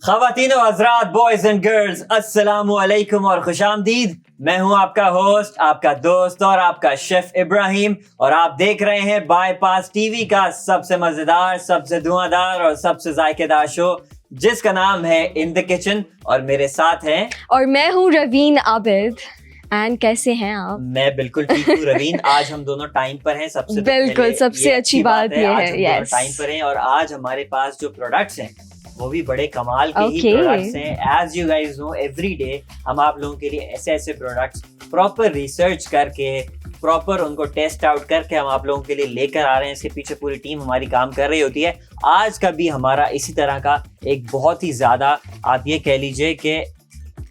ख़वातीनो Hazrat, boys and girls, अस्सलामु अलैकुम और खुशामदीद। मैं हूं आपका होस्ट, आपका दोस्त और आपका शेफ इब्राहिम, और आप देख रहे हैं बाईपास टीवी का सबसे मजेदार, सबसे धुआंधार और सबसे जायकेदार शो, जिसका नाम है इन द किचन। और मेरे साथ हैं, और मैं हूं रवीन आबिद। एंड कैसे हैं आप? मैं बिल्कुल ठीक हूँ रवीन। आज हम दोनों टाइम पर हैं। बिल्कुल, सबसे अच्छी बात ये है। आज हम दोनों टाइम पर हैं और आज हमारे पास जो प्रोडक्ट्स हैं वो भी बड़े कमाल के ही प्रोडक्ट्स हैं। As you guys know, every day हम आप लोगों के लिए ऐसे ऐसे प्रोडक्ट्स प्रॉपर रिसर्च करके, प्रॉपर उनको टेस्ट आउट करके हम आप लोगों के लिए लेकर आ रहे हैं। इसके पीछे पूरी टीम हमारी काम कर रही होती है। आज का भी हमारा इसी तरह का एक बहुत ही ज्यादा, आप ये कह लीजिए कि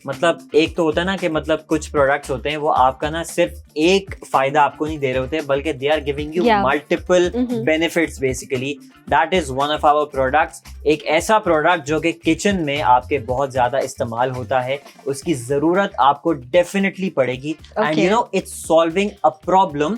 मतलब एक तो होता है ना कि मतलब कुछ प्रोडक्ट्स होते हैं वो आपका ना सिर्फ एक फायदा आपको नहीं दे रहे होते, बल्कि they are giving you multiple benefits. Basically that is one of our products. एक ऐसा प्रोडक्ट जो कि किचन में आपके बहुत ज्यादा इस्तेमाल होता है, उसकी जरूरत आपको डेफिनेटली पड़ेगी। And you no it's solving a problem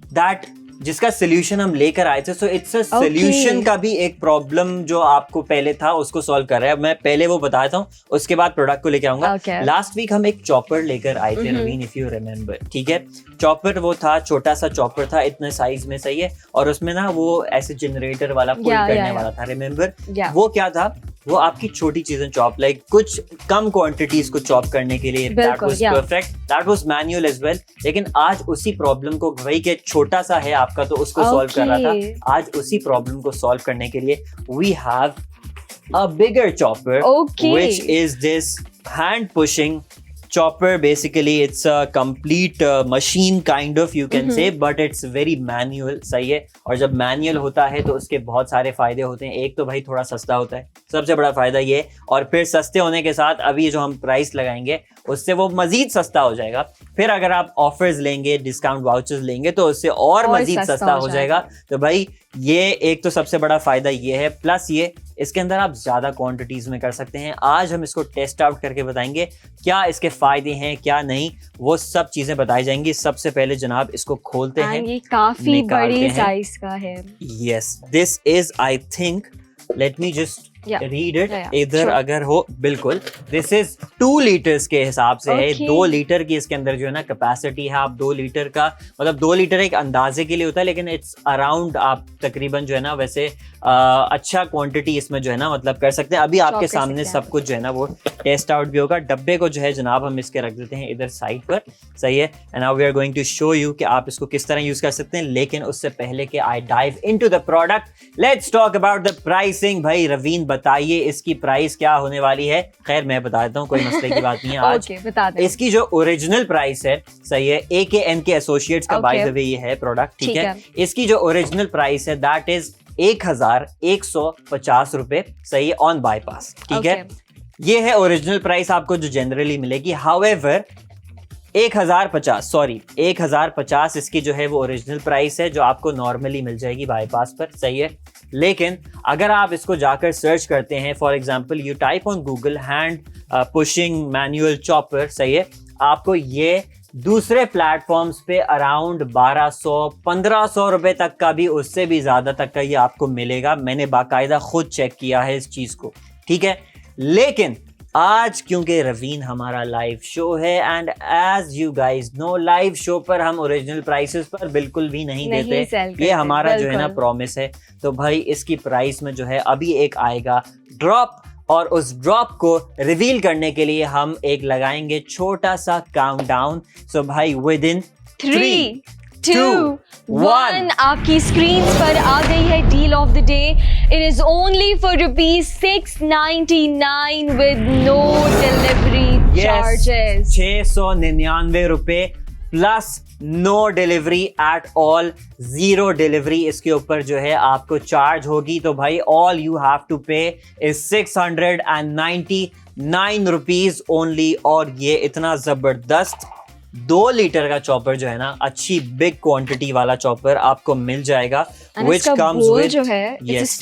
that, जिसका सोल्यूशन हम लेकर आए थे। सो इट्स अ सोल्यूशन का भी एक प्रॉब्लम जो आपको पहले था उसको सॉल्व कर रहा है। मैं पहले वो बताता हूँ, उसके बाद प्रोडक्ट को लेकर आऊंगा। लास्ट वीक हम एक चॉपर लेकर आए थे रवीन, इफ यू रिमेम्बर, ठीक है। चॉपर वो था, छोटा सा चॉपर था, इतने साइज में, सही है। और उसमें ना वो ऐसे जनरेटर वाला पुल करने वाला था, रिमेम्बर। वो क्या था, वो आपकी छोटी चीजें चॉप, लाइक कुछ कम क्वांटिटीज को चॉप करने के लिए, that was perfect, that was manual as well. लेकिन आज उसी प्रॉब्लम को, वही के छोटा सा है आपका तो उसको सॉल्व कर रहा था, आज उसी प्रॉब्लम को सॉल्व करने के लिए we have a bigger chopper, which is this hand pushing chopper. Basically it's a complete machine kind of, you can say, but it's very manual, सही है। और जब मैनुअल होता है तो उसके बहुत सारे फायदे होते हैं। एक तो भाई थोड़ा सस्ता होता है, सबसे बड़ा फायदा ये। और फिर सस्ते होने के साथ अभी जो हम प्राइस लगाएंगे उससे वो मजीद सस्ता हो जाएगा। फिर अगर आप ऑफर्स लेंगे, डिस्काउंट वाउचर्स लेंगे तो उससे और मजीद सस्ता हो जाएगा। तो भाई ये एक तो सबसे बड़ा फायदा ये है। प्लस ये, इसके अंदर आप ज्यादा क्वांटिटीज में कर सकते हैं। आज हम इसको टेस्ट आउट करके बताएंगे क्या इसके फायदे हैं, क्या नहीं, वो सब चीजें बताई जाएंगी। सबसे पहले जनाब इसको खोलते हैं। ये काफी बड़ी साइज का है। Yes, this is, I think, late me just read it. इधर अगर हो, बिल्कुल, दिस इज 2 लीटर्स के हिसाब से है। 2 लीटर की इसके अंदर जो है ना कैपेसिटी है। आप 2 लीटर का मतलब 2 लीटर एक अंदाजे के लिए होता है, लेकिन इट्स अराउंड, आप तकरीबन जो है ना वैसे अच्छा क्वांटिटी इसमें जो है ना मतलब कर सकते हैं। अभी आपके सामने सब कुछ जो है ना वो टेस्ट आउट भी होगा। डब्बे को जो है जनाब हम इसके रख देते हैं इधर साइड पर, सही है। And now we are going to show you कि आप इसको किस तरह यूज कर सकते हैं। लेकिन उससे पहले कि आई dive into the product, let's talk about the pricing. भाई रवीन बताइए इसकी प्राइस क्या होने वाली है। खैर मैं बता देता हूँ, कोई मसले की बात नहीं है। आज इसकी जो ओरिजिनल प्राइस है, सही है, AKN एसोसिएट्स का बाय द वे ये है प्रोडक्ट, ठीक है। इसकी जो ओरिजिनल प्राइस है दैट इज 1150 रुपए, सही है, ऑन बाईपास, ठीक है। ये है ओरिजिनल प्राइस आपको जो जनरली मिलेगी। हाउएवर 1050 इसकी जो है वो ओरिजिनल प्राइस है जो आपको नॉर्मली मिल जाएगी बाईपास पर, सही है। लेकिन अगर आप इसको जाकर सर्च करते हैं, for example you type on Google hand pushing manual chopper, सही है, आपको ये दूसरे प्लेटफॉर्म्स पे अराउंड 1200-1500 रुपए तक का भी, उससे भी ज्यादा तक का ये आपको मिलेगा। मैंने बाकायदा खुद चेक किया है इस चीज को, ठीक है। लेकिन आज क्योंकि रवीन हमारा लाइव शो है, and as you guys know, live show पर हम ओरिजिनल प्राइसेस पर बिल्कुल भी नहीं देते। ये हमारा जो है ना प्रॉमिस है। तो भाई इसकी प्राइस में जो है अभी एक आएगा ड्रॉप, और उस ड्रॉप को रिवील करने के लिए हम एक लगाएंगे छोटा सा काउंटडाउन। सो भाई विद इन 3, 2, 1 आपकी स्क्रीन पर आ गई है deal of the day. It is only for ₹699 with no delivery charges. 699 रुपए plus no delivery at all, 0 delivery इसके ऊपर जो है आपको चार्ज होगी। तो भाई all you have to pay is 699 rupees only. और ये इतना जबरदस्त 2 लीटर का चॉपर जो है ना, अच्छी बिग क्वांटिटी वाला चॉपर आपको मिल जाएगा, which comes with, जो है, it's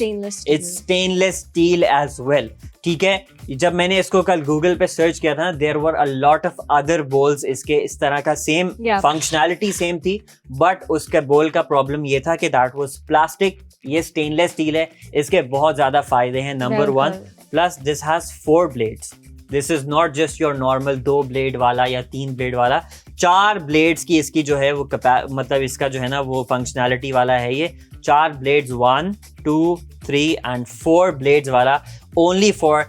stainless steel as well, ठीक है। जब मैंने इसको कल गूगल पे सर्च किया था ना, there were a lot of other bowls इसके इस तरह का, सेम फंक्शनैलिटी सेम थी, बट उसके बोल का प्रॉब्लम ये था कि दैट वाज प्लास्टिक। ये स्टेनलेस स्टील है, इसके बहुत ज्यादा फायदे हैं। Number 1, plus this has 4 blades. This is not just your normal 2 blade वाला या 3 ब्लेड वाला. 4 ब्लेड्स की इसकी जो है वो मतलब इसका जो है ना वो फंक्शनैलिटी वाला है ये. 4 ब्लेड्स, 1 2 3 एंड 4 ब्लेड्स वाला, ओनली फॉर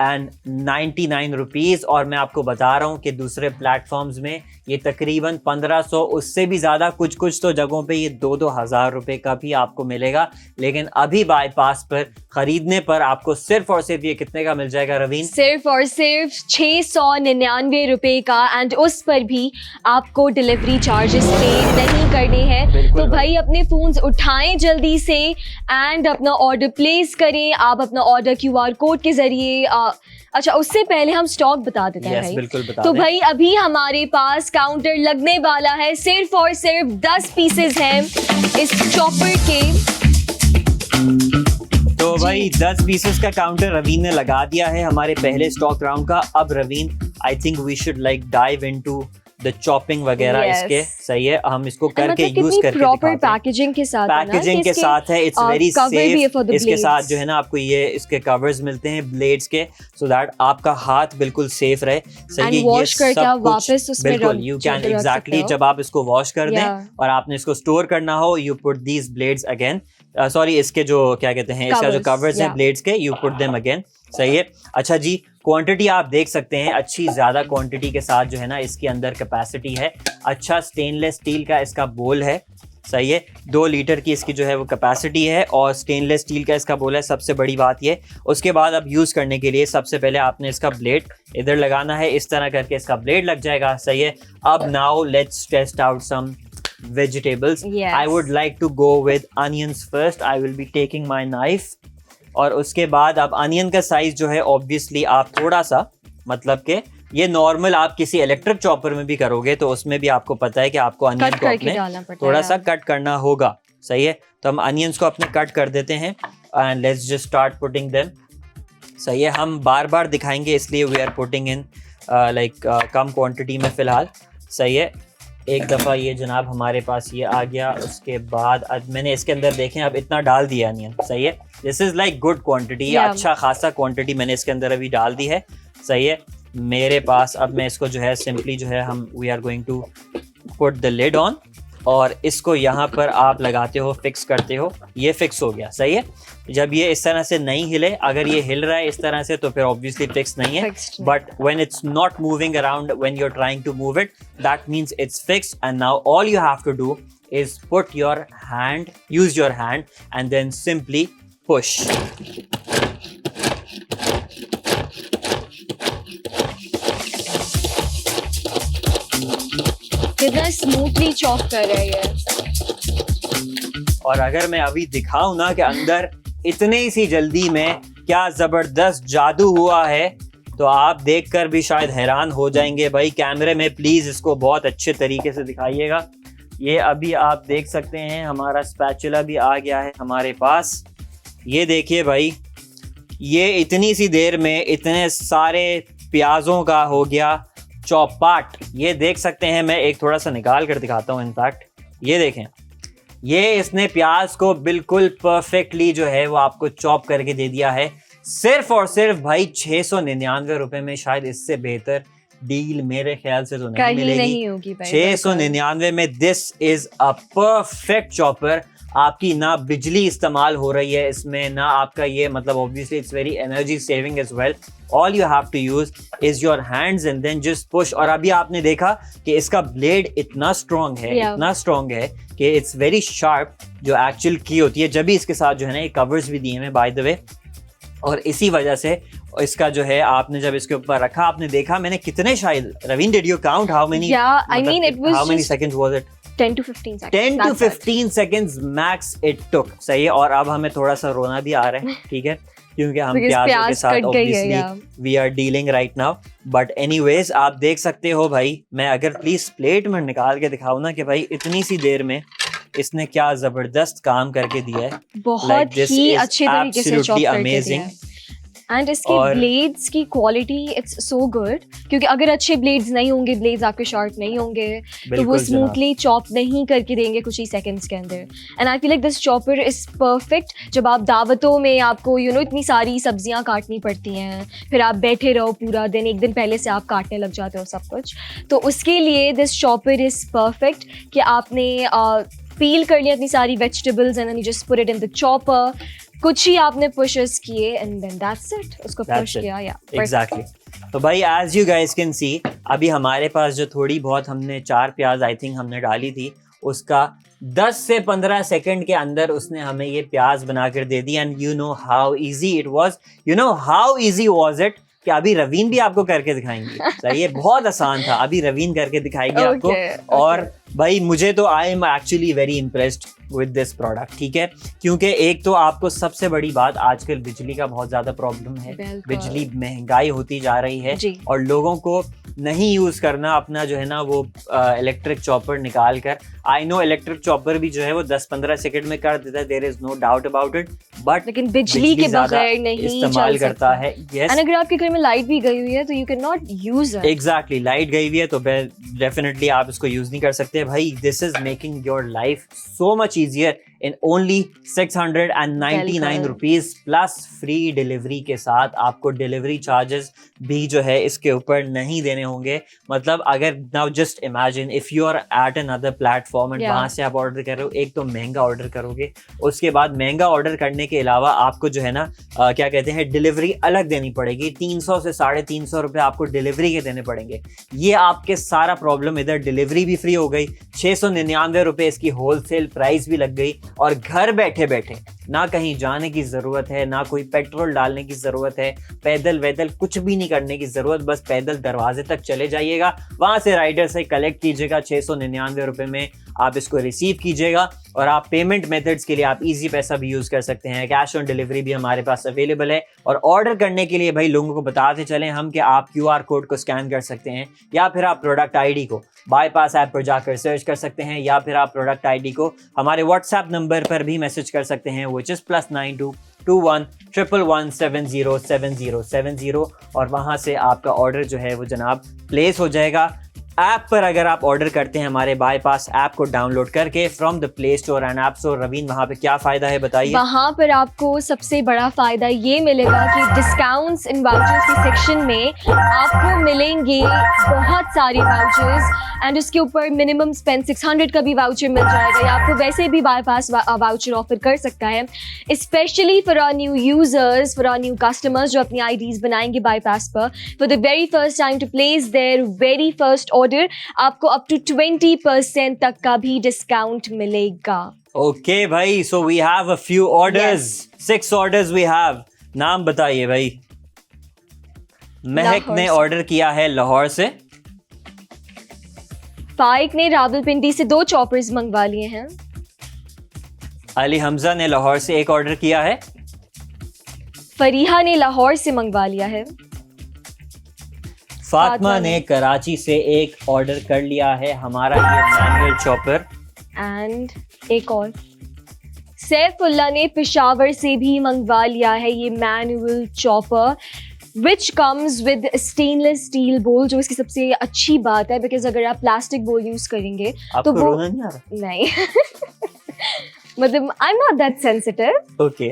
699 रुपीज़. और मैं आपको बता रहा हूँ कि दूसरे प्लेटफॉर्म्स में ये तकरीबन 1500, उससे भी ज़्यादा, कुछ तो जगहों पे ये 2-2 हज़ार रुपये का भी आपको मिलेगा. लेकिन अभी बाईपास पर ख़रीदने पर आपको सिर्फ और सिर्फ ये कितने का मिल जाएगा रवीन? सिर्फ और सिर्फ 699 रुपये का. एंड उस पर भी आपको डिलीवरी चार्जेस पे नहीं करने हैं. तो भाई अपने फ़ोन्स उठाएं जल्दी से एंड अपना ऑर्डर प्लेस करें. आप अपना ऑर्डर QR कोड के ज़रिए. अच्छा, उससे पहले हम स्टॉक बता देते हैं भाई. बिल्कुल बता तो दें. भाई अभी हमारे पास काउंटर लगने वाला है. सिर्फ और सिर्फ 10 पीसेस हैं इस चॉपर के. तो भाई 10 पीसेस का काउंटर रवीन ने लगा दिया है हमारे पहले स्टॉक राउंड का. अब Raveen, I think we should like dive into the chopping वगैरह. Yes. इसके सही है, हम इसको करके मतलब यूज करके प्रॉपर दिखाते हैं. पैकेजिंग के साथ पैकेजिंग के साथ है. It's very safe. इसके साथ जो है ना आपको ये इसके कवर्स मिलते हैं ब्लेड्स के, सो दैट आपका हाथ बिल्कुल सेफ रहे. सही है, ये सब वापस उसमें बिल्कुल यू कैन एग्जैक्टली. जब आप इसको वॉश कर दें और आपने इसको स्टोर करना हो, you put these blades again. Sorry, इसके जो क्या कहते हैं, इसका जो कवर्स है ब्लेड्स के, यू पुट देम अगेन. सही है. अच्छा जी, क्वांटिटी आप देख सकते हैं, अच्छी ज़्यादा क्वांटिटी के साथ जो है ना इसके अंदर कैपेसिटी है. अच्छा स्टेनलेस स्टील का इसका बोल है. सही है. 2 लीटर की इसकी जो है वो कैपेसिटी है और स्टेनलेस स्टील का इसका बोल है. सबसे बड़ी बात ये. उसके बाद अब यूज़ करने के लिए सबसे पहले आपने इसका ब्लेड इधर लगाना है. इस तरह करके इसका ब्लेड लग जाएगा. सही है. अब now let's test out some vegetables. Yes. I would like to go with onions first. I will be taking my knife. और उसके बाद अब अनियन का साइज जो है ऑब्वियसली आप थोड़ा सा, मतलब कि ये नॉर्मल आप किसी इलेक्ट्रिक चॉपर में भी करोगे तो उसमें भी आपको पता है कि आपको अनियन को अपने थोड़ा सा कट करना होगा. सही है. तो हम अनियंस को अपने कट कर देते हैं and let's just start putting them. सही है. हम बार बार दिखाएंगे इसलिए we are putting in like कम क्वांटिटी में फ़िलहाल. सही है. एक दफ़ा ये जनाब हमारे पास ये आ गया. उसके बाद अब मैंने इसके अंदर देखें अब इतना डाल दिया अनियन. सही है. This is like good quantity. अच्छा खासा क्वांटिटी मैंने इसके अंदर अभी डाल दी है. सही है. मेरे पास अब मैं इसको जो है सिंपली जो है हम we are going to put the lid on और इसको यहाँ पर आप लगाते हो, फिक्स करते हो. ये फिक्स हो गया. सही है. जब ये इस तरह से नहीं हिले, अगर ये हिल रहा है इस तरह से तो फिर ऑब्वियसली फिक्स नहीं है. But when it's not moving around, when you are trying to move it, that means it's fixed. And now all you have to do is put your hand, use your hand and then simply push. कितना smoothly chop कर रहा है ये. और अगर मैं अभी दिखाऊं ना कि अंदर इतने सी जल्दी में क्या जबरदस्त जादू हुआ है तो आप देखकर भी शायद हैरान हो जाएंगे. भाई कैमरे में प्लीज इसको बहुत अच्छे तरीके से दिखाइएगा. ये अभी आप देख सकते हैं हमारा स्पैचुला भी आ गया है हमारे पास. ये देखिए भाई, ये इतनी सी देर में इतने सारे प्याजों का हो गया चौपाट. ये देख सकते हैं, मैं एक थोड़ा सा निकाल कर दिखाता हूँ. इनफैक्ट ये देखें, ये इसने प्याज को बिल्कुल परफेक्टली जो है वो आपको चॉप करके दे दिया है. सिर्फ और सिर्फ भाई 699 रुपए में. शायद इससे बेहतर डील मेरे ख्याल से तो नहीं मिलेगी. नहीं होगी भाई. 699 में this is a perfect chopper. आपकी ना बिजली इस्तेमाल हो रही है इसमें, ना आपका ये मतलब obviously it's very energy saving as well. All you have to use is your hands and then just push. और अभी आपने देखा कि इसका ब्लेड इतना स्ट्रॉन्ग है, इतना स्ट्रॉन्ग है कि इट्स वेरी शार्प. जो एक्चुअल की होती है, जब भी इसके साथ जो है ना ये कवर्स भी दिए हैं बाय द वे. और इसी वजह से इसका जो है आपने जब इसके ऊपर रखा, आपने देखा मैंने कितने, शायद Raveen did you count how many, I mean it was how many seconds was it? 10 to 15 seconds. 10 to 15 seconds max it took. सही है. और अब हमें थोड़ा सा रोना भी आ रहा है. ठीक है. क्योंकि हम प्याजों के साथ obviously we are dealing right now. But anyways आप देख सकते हो भाई, मैं अगर प्लीज प्लेट में निकाल के दिखाऊं ना कि भाई इतनी सी देर में इसने क्या जबरदस्त काम करके दिया है. बहुत ही अच्छे तरीके से चॉप करके दिया है. एंड इसके ब्लेड्स की क्वालिटी इट्स सो गुड, क्योंकि अगर अच्छे ब्लेड्स नहीं होंगे, ब्लेड्स आपके शार्प नहीं होंगे, तो वो स्मूथली चॉप नहीं करके देंगे कुछ ही सेकंड्स के अंदर. And I feel like this chopper is perfect. जब आप दावतों में आपको इतनी सारी सब्जियां काटनी पड़ती हैं, फिर आप बैठे रहो पूरा दिन, एक दिन पहले से आप काटने लग जाते हो सब कुछ, तो उसके लिए दिस चॉपर इज परफेक्ट कि आपने पील कर लिया इतनी सारी vegetables and then you just put it in the chopper, कुछ ही आपने पुशेस किए एंड देन दैट्स इट, उसको पुश किया. या एग्जैक्टली. तो भाई as you guys can see, अभी हमारे पास जो थोड़ी बहुत हमने 4 प्याज आई थिंक हमने डाली थी, उसका 10 से 15 सेकंड के अंदर उसने हमें ये प्याज बनाकर दे दी. And you know how easy it was, you know how easy was it, कि अभी रवीन भी आपको करके दिखाएंगी. सही है, बहुत आसान था, अभी रवीन करके दिखाएगी आपको. और भाई मुझे तो I am actually very impressed with this product. ठीक है, क्योंकि एक तो आपको सबसे बड़ी बात, आजकल बिजली का बहुत ज्यादा प्रॉब्लम है, बिजली महंगाई होती जा रही है और लोगों को नहीं यूज करना अपना जो है ना वो इलेक्ट्रिक चॉपर निकाल कर. आई नो इलेक्ट्रिक चॉपर भी जो है वो 10-15 सेकंड में कर देता है, there is no doubt about it, but लेकिन बिजली के बगैर नहीं इस्तेमाल करता है. यस, और अगर आपके घर में लाइट भी गई हुई है तो you can not use it. Exactly, light गई हुई है तो डेफिनेटली आप इसको यूज नहीं कर सकते. भाई this is making your life so much easier in only 699 rupees plus free delivery के साथ. आपको डिलीवरी चार्जेस भी जो है इसके ऊपर नहीं देने होंगे. मतलब अगर now just imagine if you are at another platform and वहां से आप ऑर्डर कर रहे हो, एक तो महंगा ऑर्डर करोगे, उसके बाद महंगा ऑर्डर करने के अलावा आपको जो है ना क्या कहते हैं डिलीवरी अलग देनी पड़ेगी. 300 से 350 रुपए आपको डिलीवरी के देने पड़ेंगे. ये आपके सारा प्रॉब्लम, इधर डिलीवरी भी फ्री हो गई, 699 रुपए इसकी होलसेल प्राइस भी लग गई, और घर बैठे बैठे ना कहीं जाने की जरूरत है, ना कोई पेट्रोल डालने की जरूरत है, पैदल वैदल कुछ भी नहीं करने की जरूरत. बस पैदल दरवाजे तक चले जाइएगा, वहां से राइडर से कलेक्ट कीजिएगा, 699 रुपए में आप इसको रिसीव कीजिएगा. और आप पेमेंट मेथड्स के लिए आप इजी पैसा भी यूज कर सकते हैं, कैश ऑन डिलीवरी भी हमारे पास अवेलेबल है. और ऑर्डर करने के लिए भाई लोगों को बताते चलें हम कि आप QR कोड को स्कैन कर सकते हैं, या फिर आप प्रोडक्ट ID को बाईपास ऐप पर जाकर सर्च कर सकते हैं, या फिर आप प्रोडक्ट ID को हमारे व्हाट्सएप नंबर पर भी मैसेज कर सकते हैं, which is +92 21 111 707070, और वहां से आपका ऑर्डर जो है वो जनाब प्लेस हो जाएगा. ऐप पर अगर आप ऑर्डर करते हैं हमारे बाईपास ऐप को डाउनलोड करके from the Play Store and App Store. Raveen वहाँ पे क्या फायदा है बताइए. वहाँ पर आपको सबसे बड़ा फायदा ये मिलेगा कि डिस्काउंट्स इन वाउचर्स के सेक्शन में आपको मिलेंगे बहुत सारे वाउचर्स, एंड उसके ऊपर मिनिमम स्पेंड 600 का भी वाउचर मिल जाएगा, या आपको वैसे भी बाईपास वाउचर ऑफर कर सकता है. Specially for our new users, for our new customers जो अपनी IDs बनाएंगे बाईपास पर for the very first time to place there very first order, आपको अप टू 20% तक का भी डिस्काउंट मिलेगा. ओके भाई, so we have a few orders, 6 orders we have. नाम बताइए भाई. महक ने ऑर्डर किया है लाहौर से, फाइक ने रावलपिंडी से 2 चॉपर्स मंगवा लिए हैं, अली हमजा ने लाहौर से 1 ऑर्डर किया है, फरीहा ने लाहौर से मंगवा लिया है, फातिमा ने कराची से 1 ऑर्डर कर लिया है हमारा ये मैनुअल चॉपर, एंड एक और सैफुल्ला ने पेशावर से भी मंगवा लिया है ये manual chopper, which comes with stainless steel बोल, जो इसकी सबसे अच्छी बात है, बिकॉज अगर आप प्लास्टिक बोल यूज करेंगे तो वो नहीं आ रहा? नहीं मतलब I am not that sensitive. Okay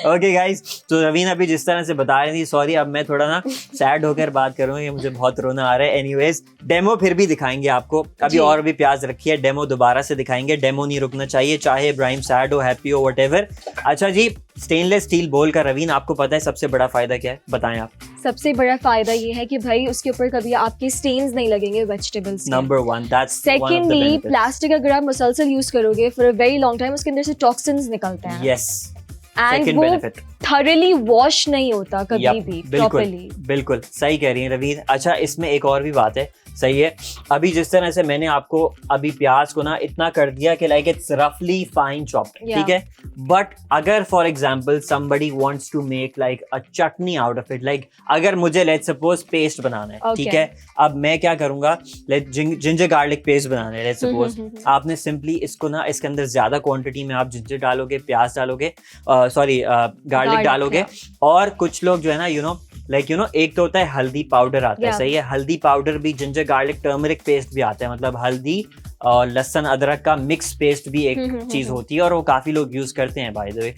okay guys, तो रवीन अभी जिस तरह से बता रही थी, सॉरी अब मैं थोड़ा ना सैड होकर बात करूंगा, ये मुझे बहुत रोना आ रहा है. एनीवेज डेमो फिर भी दिखाएंगे आपको, अभी और भी प्याज रखी है, डेमो दोबारा से दिखाएंगे. डेमो नहीं रुकना चाहिए, चाहे इब्राहिम सैड हो, हैप्पी हो, व्हाटएवर. अच्छा जी, स्टेनलेस स्टील बोल का रवीन आपको पता है सबसे बड़ा फायदा क्या है, बताएं आप. सबसे बड़ा फायदा ये है कि भाई उसके ऊपर कभी आपके स्टेन्स नहीं लगेंगे वेजिटेबल्स के. Number 1 that's. सेकेंडली, प्लास्टिक अगर आप मुसलसल यूज करोगे for a very long time, उसके अंदर से टॉक्सिन्स निकलते हैं. यस, एंड वो थॉरली वॉश नहीं होता कभी भी प्रॉपर्ली. बिल्कुल सही कह रही हैं रवीन. अच्छा, इसमें एक और भी बात है, सही है। अभी जिस तरह से मैंने आपको अभी प्याज को ना इतना कर दिया कि लाइक इट्स रफली फाइन चॉप्ड, ठीक है, बट अगर for example somebody wants to make like a chutney out of it, like अगर मुझे लेट्स सपोज पेस्ट बनाना है, ठीक है, अब मैं क्या करूंगा, जिंजर गार्लिक पेस्ट बनाना है लेट्स सपोज, आपने सिंपली इसको ना इसके अंदर ज्यादा क्वांटिटी में आप जिंजर डालोगे, प्याज डालोगे, सॉरी गार्लिक डालोगे, और कुछ लोग जो है ना यू नो एक तो होता है हल्दी पाउडर आता है, सही है, हल्दी पाउडर भी, जिंजर गार्लिक टर्मरिक पेस्ट भी आता है, मतलब हल्दी और लहसुन अदरक का मिक्स पेस्ट भी एक चीज होती है और वो काफी लोग यूज करते हैं बाय द वे।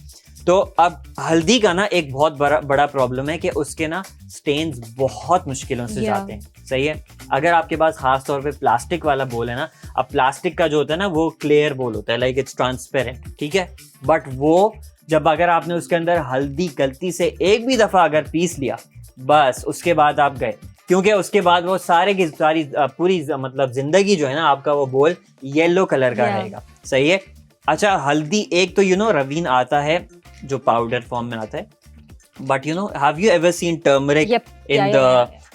तो अब हल्दी का ना एक बहुत बड़ा प्रॉब्लम है कि उसके ना स्टेन्स बहुत मुश्किलों से जाते हैं, सही है। अगर आपके पास खास तौर पे प्लास्टिक वाला बोल है ना, अब प्लास्टिक का जो होता है ना वो क्लियर बोल होता है, लाइक इट्स ट्रांसपेरेंट, ठीक है, बट वो जब अगर आपने उसके अंदर हल्दी गलती से एक भी दफा अगर पीस लिया, बस उसके बाद आप गए, क्योंकि उसके बाद वो सारे की सारी पूरी मतलब जिंदगी जो है ना आपका वो बोल येलो कलर का रहेगा, सही है। अच्छा, हल्दी एक तो रवीन आता है जो पाउडर फॉर्म में आता है, but have you ever seen turmeric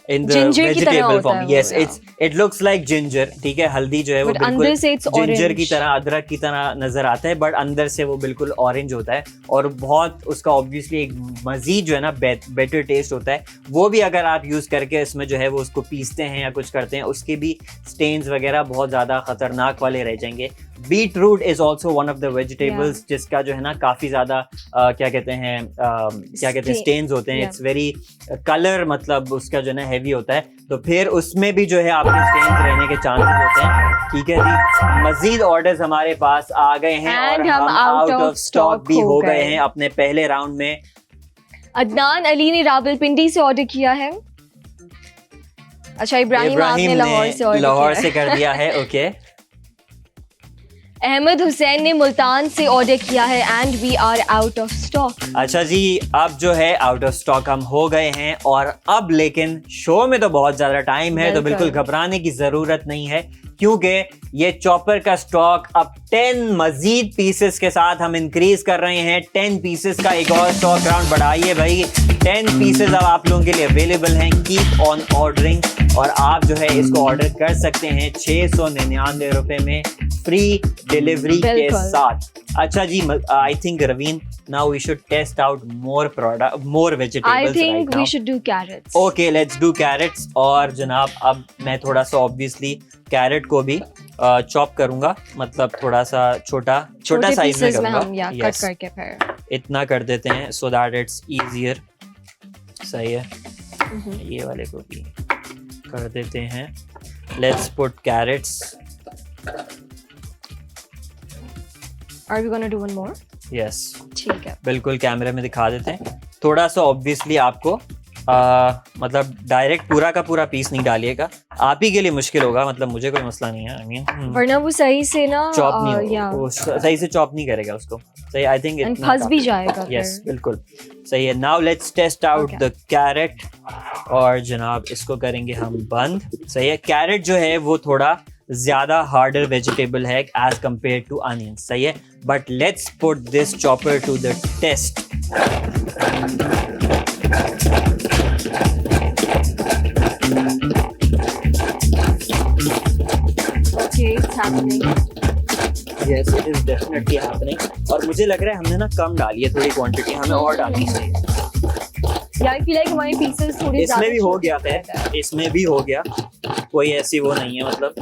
in the vegetable form? Yes, it looks like ginger, ठीक है, हल्दी जो है वो बिल्कुल जिंजर की तरह, अदरक की तरह नजर आता है, बट अंदर से वो बिल्कुल ऑरेंज होता है और बहुत उसका ऑब्वियसली एक मजीद जो है ना बेटर टेस्ट होता है। वो भी अगर आप यूज करके इसमें जो है वो उसको पीसते हैं या कुछ करते हैं, उसके भी स्टेन्स वगैरह बहुत ज्यादा खतरनाक वाले रह जाएंगे। Beetroot is also one of the vegetables जिसका जो है ना काफी ज्यादा क्या कहते हैं स्टेन्स होते हैं, इट्स वेरी कलर मतलब उसका जो है ना हैवी होता है, तो फिर उसमें भी जो है आपके स्टेन्स रहने के चांसेस होते हैं, ठीक है जी। मजीद ऑर्डर्स हमारे पास आ गए हैं और हम आउट ऑफ स्टॉक भी हो गए हैं अपने पहले राउंड में। अदनान अली ने रावलपिंडी से ऑर्डर किया है। अच्छा, इब्राहिम आपने लाहौर से कर दिया है, ओके। अहमद हुसैन ने मुल्तान से ऑर्डर किया है and we are out of stock. अच्छा जी, अब जो है आउट ऑफ स्टॉक हम हो गए हैं, और अब लेकिन शो में तो बहुत ज्यादा टाइम है, तो बिल्कुल घबराने की जरूरत नहीं है, क्योंकि ये चॉपर का स्टॉक अब 10 मजीद पीसेस के साथ हम इंक्रीज कर रहे हैं। 10 पीसेस का एक और स्टॉक राउंड बढ़ाइए भाई। 10 पीसेस अब आप लोगों के लिए अवेलेबल हैं। कीप ऑन ऑर्डरिंग, और आप जो है इसको ऑर्डर कर सकते हैं 699 रुपए में फ्री डिलीवरी के साथ। अच्छा जी, I think Raveen, now we should test out more vegetables. I think right now. we should do carrots. Okay, let's do carrots. और जनाब अब मैं थोड़ा सा obviously कैरेट को भी चॉप करूंगा, मतलब थोड़ा सा छोटा साइज में करूंगा। कट करके फिर इतना कर देते हैं so that it's easier. सही है। ये वाले को भी कर देते हैं। Let's put carrots. Are we gonna do one more? Yes. ठीक है, बिल्कुल कैमरे में दिखा देते हैं। थोड़ा सा ऑब्वियसली आपको मतलब डायरेक्ट पूरा का पूरा पीस नहीं डालिएगा, आप ही के लिए मुश्किल होगा, मतलब मुझे कोई मसला नहीं है। I mean, वरना वो सही से ना चॉप नहीं वो सही से चॉप नहीं करेगा उसको, सही। आई थिंक फंस भी जाएगा। यस, बिल्कुल सही है। Now let's test out the carrot, और जनाब इसको करेंगे हम बंद। सही है। कैरेट जो है वो थोड़ा ज्यादा हार्डर वेजिटेबल है एज कंपेयर टू अनियन, सही है, but let's put this chopper to the test. Yes, it is definitely happening. और मुझे लग रहा है हमने ना कम डाली है थोड़ी क्वांटिटी, हमें और डालनी चाहिए। I feel like हमारे पीसेस थोड़े इसमें भी हो गया है, इसमें भी हो गया, कोई ऐसी वो नहीं है, मतलब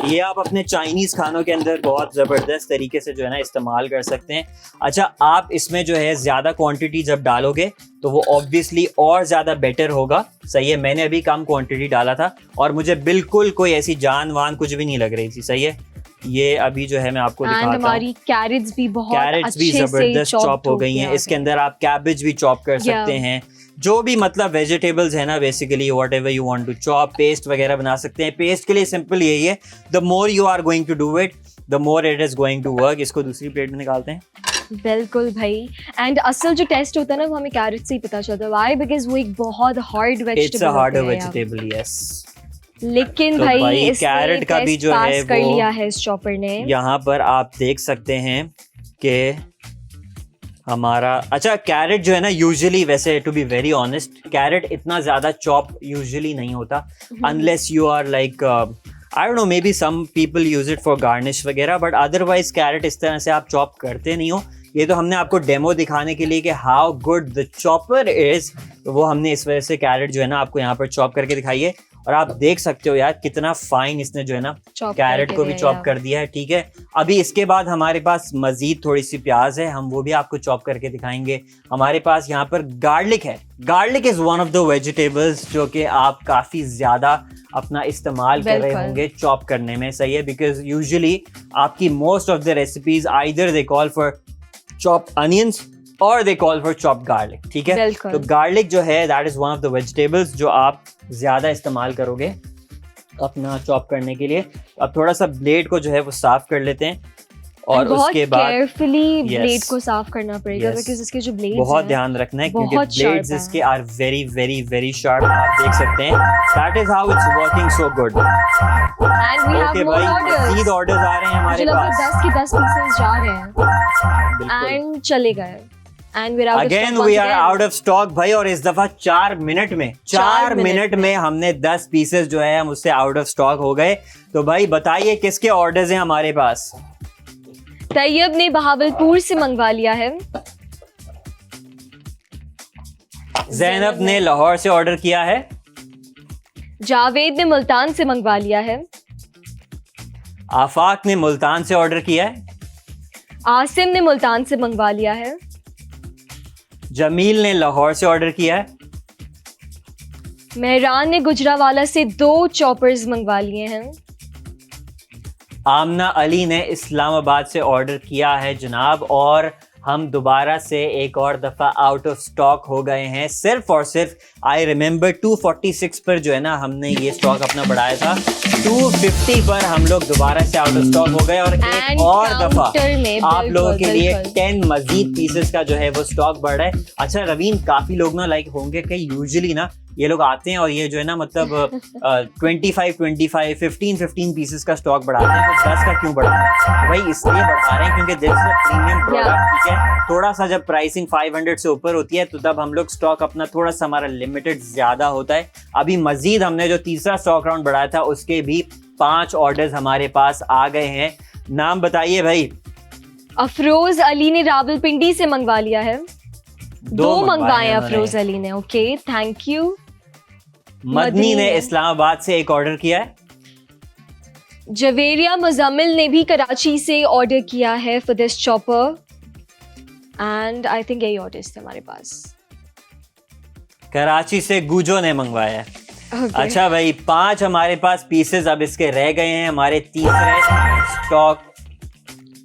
ये आप अपने चाइनीज खानों के अंदर बहुत जबरदस्त तरीके से जो है ना इस्तेमाल कर सकते हैं। अच्छा, आप इसमें जो है ज्यादा क्वांटिटी जब डालोगे तो वो ऑब्वियसली और ज्यादा बेटर होगा, सही है। मैंने अभी कम क्वांटिटी डाला था और मुझे बिल्कुल कोई ऐसी जान वान कुछ भी नहीं लग रही थी, सही है। ये अभी जो है मैं आपको दिखाता हूं, हमारी कैरेट्स भी बहुत अच्छे से जबरदस्त चॉप हो गई हैं। इसके अंदर आप कैबेज भी चॉप कर सकते हैं, जो भी मतलब वेजिटेबल्स है ना, basically whatever you want to chop, paste वगैरह बना सकते हैं। पेस्ट के लिए सिंपल यही है, the more you are going to do it the more it is going to work. इसको दूसरी प्लेट में निकालते हैं। बिल्कुल भाई, एंड असल जो टेस्ट होता है ना वो हमें कैरेट से ही पता चलता है। व्हाई? बिकॉज़ वो एक बहुत हार्ड वेजिटेबल है। It's a hard vegetable, yes. लेकिन तो भाई कैरेट का भी जो है कर लिया है इस चॉपर ने। यहाँ पर आप देख सकते हैं कि हमारा अच्छा कैरेट जो है ना यूजुअली, वैसे to be very honest, carrot इतना ज़्यादा चॉप यूजुअली नहीं होता unless you are like I don't know, maybe some people use it for garnish वगैरह, बट अदरवाइज कैरेट इस तरह से आप चॉप करते नहीं हो। ये तो हमने आपको डेमो दिखाने के लिए कि how good the chopper is, तो वो हमने इस वजह से कैरेट जो है ना आपको यहाँ पर चॉप करके दिखाई है। और आप देख सकते हो यार कितना फाइन इसने जो है ना कैरेट को भी चॉप कर दिया है। ठीक है, अभी इसके बाद हमारे पास मजीद थोड़ी सी प्याज है, हम वो भी आपको चॉप करके दिखाएंगे। हमारे पास यहाँ पर गार्लिक है। Garlic is one of the vegetables जो कि आप काफी ज्यादा अपना इस्तेमाल कर रहे होंगे चॉप करने में, सही है, बिकॉज यूजुअली आपकी most of the recipes either they call for chopped onions or they call for chopped garlic। ठीक है, तो गार्लिक जो है that is one of the vegetables जो आप ज्यादा इस्तेमाल करोगे अपना चॉप करने के लिए। अब थोड़ा सा ब्लेड को जो है वो साफ कर लेते हैं और उसके बाद केयरफुली ब्लेड को साफ करना पड़ेगा बिकॉज़ इसके जो ब्लेड्स बहुत ध्यान रखना है क्योंकि ब्लेड्स इसके are very very very sharp. आप देख सकते हैं that is how it's working so good. Okay भाई, मजीद ऑर्डर्स आ रहे हैं हमारे पास, 10 के 10 पीसेस जा रहे हैं एंड चले गए and we're out again of stock we are out of stock भाई। और इस दफा 4 मिनट में हमने 10 पीसेस जो है हम उससे आउट ऑफ स्टॉक हो गए। तो भाई बताइए किसके ऑर्डर्स हैं हमारे पास? तैयब ने बहावलपुर से मंगवा लिया है, ज़ैनब ने लाहौर से ऑर्डर किया है, जावेद ने मुल्तान से मंगवा लिया है, आफाक ने मुल्तान से ऑर्डर किया है, आसिम ने मुल्तान से मंगवा लिया है, जमील ने लाहौर से ऑर्डर किया है, मेहरान ने गुजरावाला से 2 चॉपर्स मंगवा लिए हैं, आमना अली ने इस्लामाबाद से ऑर्डर किया है जनाब। और हम दोबारा से एक और दफ़ा आउट ऑफ स्टॉक हो गए हैं। सिर्फ और सिर्फ आई रिमेंबर 246 पर जो है ना हमने ये स्टॉक अपना बढ़ाया था, 250 पर हम लोग दोबारा से आउट ऑफ स्टॉक हो गए। और एक और दफ़ा आप लोगों के लिए 10 मजीद पीसेस का जो है वो स्टॉक बढ़ रहा है। अच्छा रवीन, काफ़ी लोग ना लाइक होंगे कि यूजुअली ना ये लोग आते हैं और ये जो है ना मतलब 25 15 पीसेस का स्टॉक बढ़ाते हैं, तो 10 का क्यों बढ़ा रहे हैं? भाई इसलिए बढ़ा रहे हैं क्योंकि this is a premium product. ठीक है, थोड़ा सा जब प्राइसिंग 500 से ऊपर होती है तो तब हम लोग स्टॉक अपना थोड़ा सा हमारा लिमिटेड ज्यादा होता है। अभी मजीद हमने जो तीसरा स्टॉक राउंड बढ़ाया था उसके भी 5 ऑर्डर्स हमारे पास आ गए हैं। नाम बताइए भाई। अफरोज अली ने रावलपिंडी से मंगवा लिया है, 2 मंगवाए अफरोज अली ने। Okay, thank you. मदनी ने इस्लामाबाद से एक ऑर्डर किया है, जवेरिया मुजम्मिल ने भी कराची से ऑर्डर किया है for this chopper and I think यही ऑर्डर्स थे हमारे पास। कराची से गुजो ने मंगवाया है। अच्छा भाई, 5 हमारे पास पीसेस अब इसके रह गए हैं, हमारे तीसरे स्टॉक।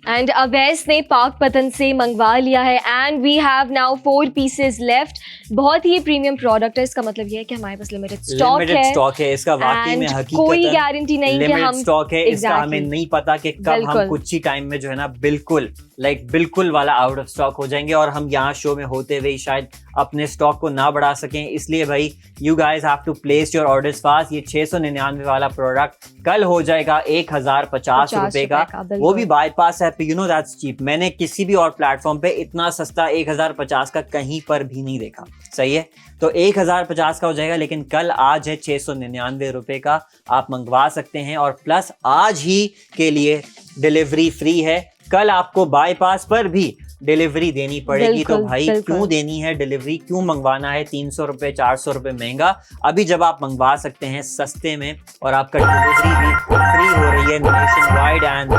एंड अवैस ने पाकपतन से मंगवा लिया है and we have now 4 pieces left. बहुत ही प्रीमियम प्रोडक्ट है, इसका मतलब ये है कि हमारे पास लिमिटेड स्टॉक है इसका। वाकई में हकीकतन कोई गारंटी नहीं कि हम स्टॉक है इसका, हमें नहीं पता कि कब हम कुछ ही टाइम में जो है ना बिल्कुल वाला आउट ऑफ स्टॉक हो जाएंगे और हम यहाँ शो में होते हुए शायद अपने स्टॉक को ना बढ़ा सकें। इसलिए भाई you guys have to place your orders fast. ये 699 वाला प्रोडक्ट कल हो जाएगा 1050 रुपए का, वो भी बाईपास ऐप पे। You know that's cheap. मैंने किसी भी और प्लेटफॉर्म पे इतना सस्ता 1050 का कहीं पर भी नहीं देखा, सही है। तो 1050 का हो जाएगा, लेकिन कल आज है 699 रुपए का, आप मंगवा सकते हैं। और प्लस आज ही के लिए डिलीवरी फ्री है, कल आपको बाईपास पर भी डिलीवरी देनी पड़ेगी। तो भाई क्यों देनी है डिलीवरी, क्यों मंगवाना है 300 रुपए 400 रुपए महंगा, अभी जब आप मंगवा सकते हैं सस्ते में और आपका डिलीवरी भी फ्री हो रही है nationwide. And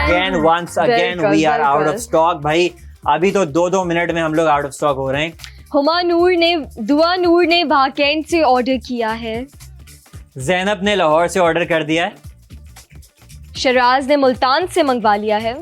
then once again we are out of stock. भाई अभी तो 2-2 मिनट में हम लोग आउट ऑफ स्टॉक हो रहे हैं। दुआ नूर ने भाकेंड से ऑर्डर किया है, ज़ैनब ने लाहौर से ऑर्डर कर दिया है, शराज ने मुल्तान से मंगवा लिया है,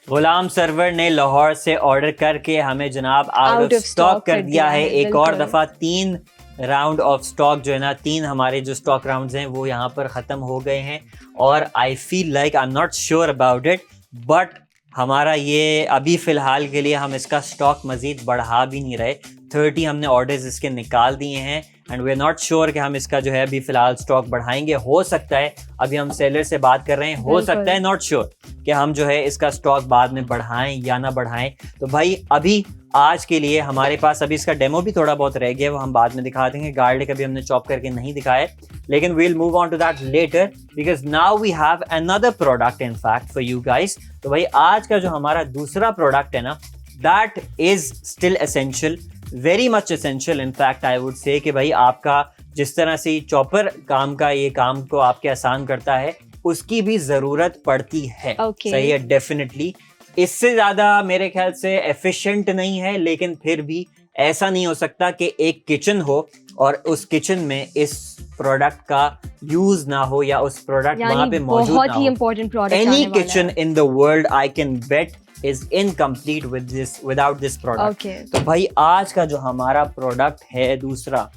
गुलाम सरवर ने लाहौर से ऑर्डर करके हमें जनाब आउट ऑफ स्टॉक कर दिया है। एक और दफ़ा 3 राउंड ऑफ स्टॉक जो है ना, 3 हमारे जो स्टॉक राउंड्स हैं वो यहाँ पर ख़त्म हो गए हैं। और I feel like I am not sure about it, but हमारा ये अभी फ़िलहाल के लिए हम इसका स्टॉक मज़ीद बढ़ा भी नहीं रहे। 30 हमने ऑर्डर्स इसके निकाल दिए हैं and we are not sure कि हम इसका जो है अभी फिलहाल स्टॉक बढ़ाएंगे। हो सकता है, अभी हम सेलर से बात कर रहे हैं, हो सकता है, नॉट श्योर कि हम जो है इसका स्टॉक बाद में बढ़ाएं या ना बढ़ाएं। तो भाई अभी आज के लिए हमारे पास अभी इसका डेमो भी थोड़ा बहुत रह गया, वो हम बाद में दिखा देंगे। गार्लिक अभी हमने चॉप करके नहीं दिखाया, लेकिन we will move on to that later because now we have another product in fact for you guys. तो भाई आज का जो हमारा दूसरा प्रोडक्ट है ना, that is still essential, very much essential in fact I would से कि भाई आपका जिस तरह से चॉपर काम का ये काम को आपके आसान करता है, उसकी भी जरूरत पड़ती है। सही है, डेफिनेटली इससे ज्यादा मेरे ख्याल से एफिशिएंट नहीं है, लेकिन फिर भी ऐसा नहीं हो सकता कि एक किचन हो और उस किचन में इस प्रोडक्ट का यूज ना हो या उस प्रोडक्ट वहां पे मौजूद ना हो। बहुत ही important product. Any kitchen in the world I can bet is incomplete with this without this product. तो भाई आज का जो हमारा प्रोडक्ट है दूसरा,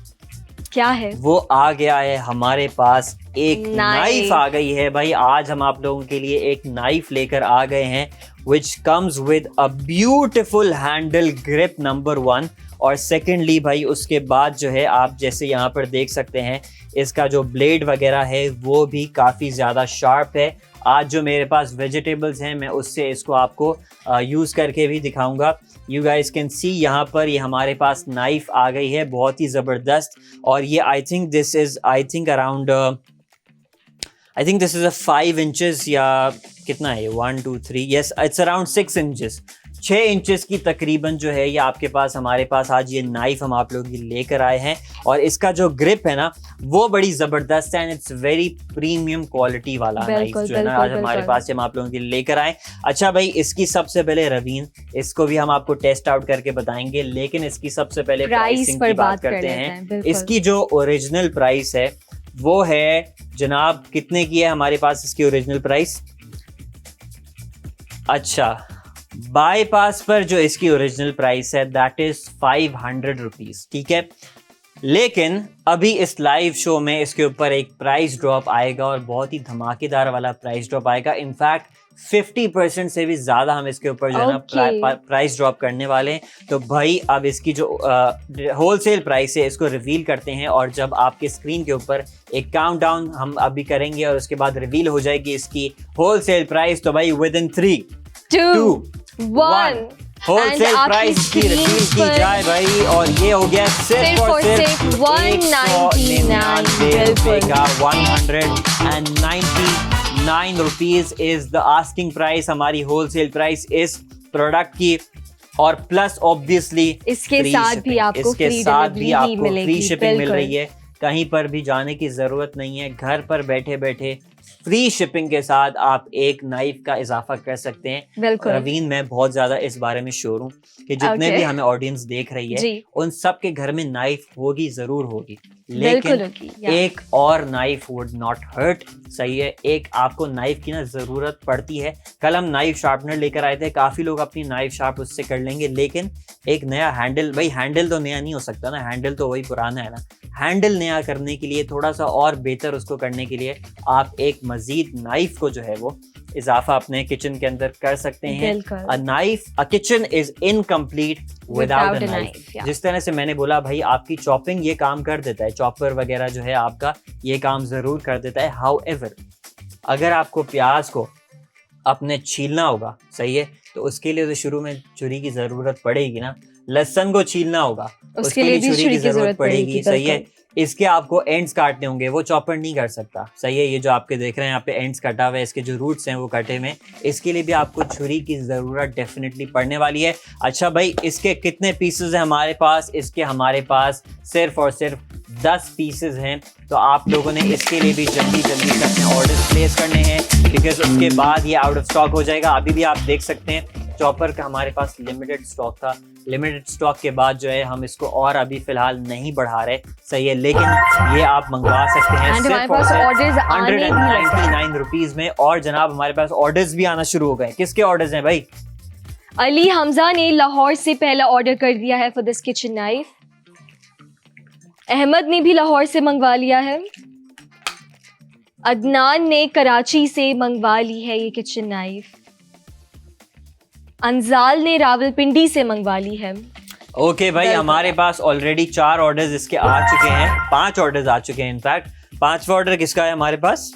क्या है वो आ गया है हमारे पास, एक नाइफ आ गई है भाई। आज हम आप लोगों के लिए एक नाइफ लेकर आ गए हैं which comes with a beautiful handle grip number 1 और सेकेंडली भाई उसके बाद जो है आप जैसे यहाँ पर देख सकते हैं इसका जो ब्लेड वगैरह है वो भी काफ़ी ज़्यादा शार्प है। आज जो मेरे पास वेजिटेबल्स हैं मैं उससे इसको आपको यूज़ करके भी दिखाऊंगा। यू गाइस कैन सी यहाँ पर ये हमारे पास नाइफ आ गई है, बहुत ही ज़बरदस्त। और ये I think this is around 5 inches या कितना है 1 2 3 yes it's around 6 inches, 6 inches की तकरीबन जो है ये आपके पास हमारे पास आज ये नाइफ हम आप लोगों की लेकर आए हैं। और इसका जो ग्रिप है ना वो बड़ी ज़बरदस्त है and it's very premium quality वाला नाइफ जो है ना आज हमारे पास हम आप लोगों के लिए लेकर आए। अच्छा भाई इसकी सबसे पहले रवीन इसको भी हम आपको टेस्ट आउट करके बताएंगे, लेकिन इसकी सबसे पहले प्राइसिंग की बात करते हैं। इसकी जो ओरिजिनल प्राइस है वो है जनाब, कितने की है हमारे पास इसकी ओरिजिनल प्राइस? अच्छा, बाईपास पर जो इसकी ओरिजिनल प्राइस है दैट इज 500 रुपीज, ठीक है। लेकिन अभी इस लाइव शो में इसके ऊपर एक प्राइस ड्रॉप आएगा और बहुत ही धमाकेदार वाला प्राइस ड्रॉप आएगा। इनफैक्ट 50% से भी ज्यादा हम इसके ऊपर जो है ना प्राइस ड्रॉप करने वाले हैं। तो भाई अब इसकी जो होलसेल प्राइस है इसको रिवील करते हैं और जब आपके स्क्रीन के ऊपर एक काउंटडाउन हम अभी करेंगे और उसके बाद रिवील हो जाएगी इसकी होलसेल प्राइस। तो भाई विद इन 3 2 1 होलसेल प्राइस की रिवील की जाए भाई, और ये हो गया सिर्फ और सिर्फ 199 रुपए का। 199 rupees is the asking price, हमारी होलसेल प्राइस इस प्रोडक्ट की। और प्लस ऑब्वियसली इसके साथ भी आपको फ्री शिपिंग मिल रही है, कहीं पर भी जाने की जरूरत नहीं है, घर पर बैठे बैठे फ्री शिपिंग के साथ आप एक नाइफ का इजाफा कर सकते हैं। रवीन मैं बहुत ज्यादा इस बारे में श्योर हूँ कि जितने भी हमें ऑडियंस देख रही है उन सब के घर में नाइफ होगी, जरूर होगी, लेकिन एक और नाइफ वुड नॉट हर्ट। सही है, एक आपको नाइफ की ना जरूरत पड़ती है। कल हम नाइफ शार्पनर लेकर आए थे, काफी लोग अपनी नाइफ शार्प उससे कर लेंगे, लेकिन एक नया हैंडल, भाई हैंडल तो नया नहीं हो सकता ना, हैंडल तो वही पुराना है ना। हैंडल नया करने के लिए, थोड़ा सा और बेहतर उसको करने के लिए आप एक मजीद नाइफ को जो है वो इजाफा अपने किचन के अंदर कर सकते हैं। A knife, a kitchen is incomplete without a knife. जिस तरह से मैंने बोला भाई आपकी चॉपिंग ये काम कर देता है, चॉपर वगैरह जो है आपका ये काम जरूर कर देता है। हाउएवर अगर आपको प्याज को अपने छीलना होगा, सही है, तो उसके लिए तो शुरू में छुरी की जरूरत पड़ेगी ना। लहसुन को छीलना होगा उसके लिए छुरी की जरूरत पड़ेगी, सही है। इसके आपको एंड्स काटने होंगे, वो चॉपर नहीं कर सकता, सही है। ये जो आपके देख रहे हैं यहाँ पे एंड्स कटा हुआ है, इसके जो रूट्स हैं वो कटे हुए, इसके लिए भी आपको छुरी की ज़रूरत डेफिनेटली पड़ने वाली है। अच्छा भाई इसके कितने पीसेस हैं हमारे पास? इसके हमारे पास सिर्फ और सिर्फ 10 पीसेस हैं। तो आप लोगों ने इसके लिए भी जल्दी जल्दी से अपने ऑर्डर्स प्लेस करने हैं, बिकॉज उसके बाद ये आउट ऑफ स्टॉक हो जाएगा। अभी भी आप देख सकते हैं चॉपर का हमारे पास लिमिटेड स्टॉक था, लिमिटेड स्टॉक के बाद जो है हम इसको और अभी फिलहाल नहीं बढ़ा रहे, सही है, लेकिन ये आप मंगवा सकते हैं सिर्फ और सिर्फ 199 रुपीज में। और जनाब हमारे पास ऑर्डर्स भी आना शुरू हो गए। किसके ऑर्डर्स हैं भाई? अली हमजा ने लाहौर से पहला ऑर्डर कर दिया है for this kitchen knife. Ahmed ने भी लाहौर से मंगवा लिया है। अदनान ने कराची से मंगवा ली है ये किचन नाइफ। अंजाल ने रावलपिंडी से मंगवा ली है। ओके भाई, हमारे पास ऑलरेडी 4 ऑर्डर्स इसके आ चुके हैं, 5 ऑर्डर्स आ चुके हैं इनफैक्ट। 5वां ऑर्डर किसका है हमारे पास?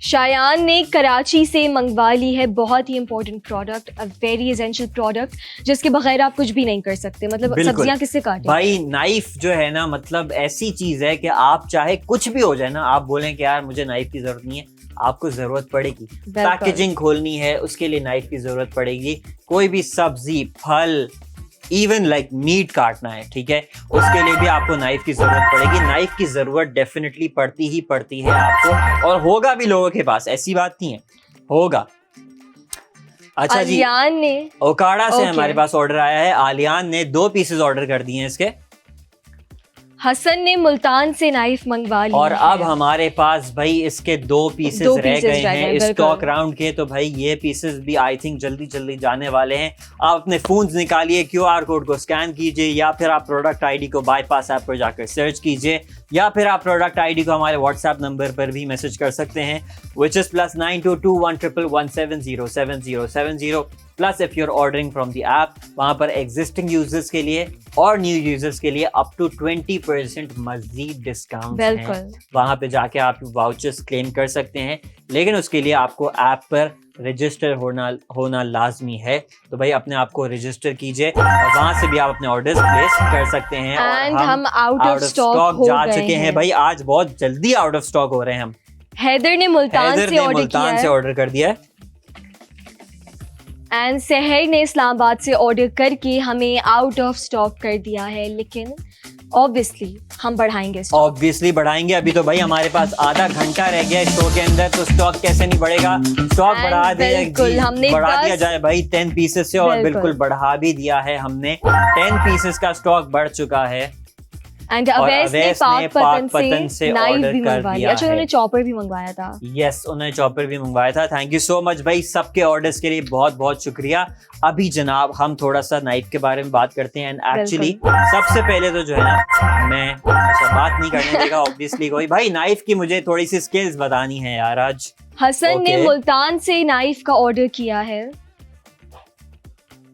शायान ने कराची से मंगवा ली है बहुत ही important product, a very essential product, जिसके बगैर आप कुछ भी नहीं कर सकते। मतलब सब्जियां किससे काटें भाई? नाइफ जो है ना, मतलब ऐसी चीज है कि आप चाहे कुछ भी हो जाए ना, आप बोलें कि यार मुझे नाइफ की जरूरत नहीं है, आपको जरूरत पड़ेगी। पैकेजिंग खोलनी है उसके लिए नाइफ की जरूरत पड़ेगी, कोई भी सब्जी फल इवन लाइक मीट काटना है, ठीक है, उसके लिए भी आपको नाइफ की जरूरत पड़ेगी। नाइफ की जरूरत डेफिनेटली पड़ती है आपको, और होगा भी लोगों के पास, ऐसी बात नहीं है, होगा। अच्छा जी, आलियान ने ओकाड़ा से हमारे पास ऑर्डर आया है। आलियान ने 2 पीसेस ऑर्डर कर दिए हैं इसके। हसन ने मुल्तान से नाइफ मंगवा ली और है। अब हमारे पास भाई इसके 2 पीसेस रह गए हैं स्टॉक राउंड के। तो भाई ये पीसेस भी आई थिंक जल्दी जाने वाले हैं। आप अपने फोन्स निकालिए, QR कोड को स्कैन कीजिए, या फिर आप प्रोडक्ट आईडी को बाईपास ऐप पर जाकर सर्च कीजिए, या फिर आप प्रोडक्ट आईडी को हमारे व्हाट्सएप नंबर पर भी मैसेज कर सकते हैं, which is +922111707070। Plus if you're ordering from the app, वहां पर एग्जिस्टिंग यूजर्स के लिए और न्यू यूजर्स के लिए अप टू 20% मजीद डिस्काउंट है। वहां पे जाके आप वाउचर्स क्लेम कर सकते हैं, लेकिन उसके लिए आपको ऐप पर रजिस्टर होना लाजमी है। तो भाई अपने आप को रजिस्टर कीजिए और वहां से भी आप अपने ऑर्डर्स प्लेस कर सकते हैं। और हम आउट ऑफ स्टॉक जा चुके हैं भाई, आज बहुत जल्दी आउट ऑफ स्टॉक हो रहे हैं हम। हैदर ने मुल्तान से ऑर्डर कर दिया है, एंड सहर ने इस्लामाबाद से ऑर्डर करके हमें आउट ऑफ स्टॉक कर दिया है, लेकिन ऑब्वियसली हम बढ़ाएंगे। अभी तो भाई हमारे पास आधा घंटा रह गया है शो के अंदर, तो स्टॉक कैसे नहीं बढ़ेगा? स्टॉक बढ़ा दिया जाए भाई 10 पीसेस से, और बिल्कुल बढ़ा भी दिया है हमने। 10 पीसेस का स्टॉक बढ़ चुका है। एंड अवैस ने पाक पतन से नाइफ भी मंगवाया। अच्छा, उन्होंने चॉपर भी मंगवाया था। यस, उन्होंने चॉपर भी मंगवाया था। थैंक यू सो मच भाई, सबके ऑर्डर्स के लिए बहुत बहुत शुक्रिया। अभी जनाब हम थोड़ा सा नाइफ के बारे में बात करते हैं। एंड एक्चुअली सबसे पहले तो जो है ना, मैं बात नहीं करने देगा ऑब्वियसली कोई। भाई नाइफ की मुझे थोड़ी सी स्किल्स बतानी है यार आज। हसन ने मुल्तान से नाइफ का ऑर्डर किया है।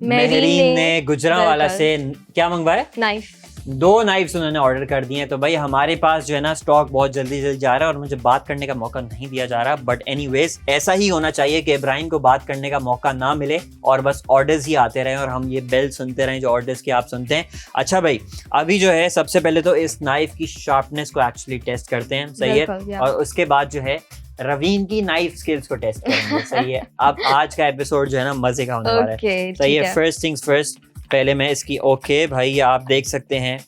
मेहरीन ने गुजरांवाला से क्या मंगवाया? नाइफ। 2 नाइफ्स उन्होंने ऑर्डर कर दिए हैं। तो भाई हमारे पास जो है ना स्टॉक बहुत जल्दी जा रहा है और मुझे बात करने का मौका नहीं दिया जा रहा। बट एनीवेज, ऐसा ही होना चाहिए कि इब्राहिम को बात करने का मौका ना मिले और बस ऑर्डर्स ही आते रहें और हम ये बेल सुनते रहें जो ऑर्डर्स की आप सुनते हैं। अच्छा भाई, अभी जो है सबसे पहले तो इस नाइफ की शार्पनेस को एक्चुअली टेस्ट करते हैं, सही है, और उसके बाद जो है रवीन की नाइफ स्किल्स को टेस्ट करेंगे, सही है। अब आज का एपिसोड जो है ना मजे का होने वाला है, सही है। फर्स्ट थिंग्स फर्स्ट, पहले मैं इसकी भाई आप देख सकते हैं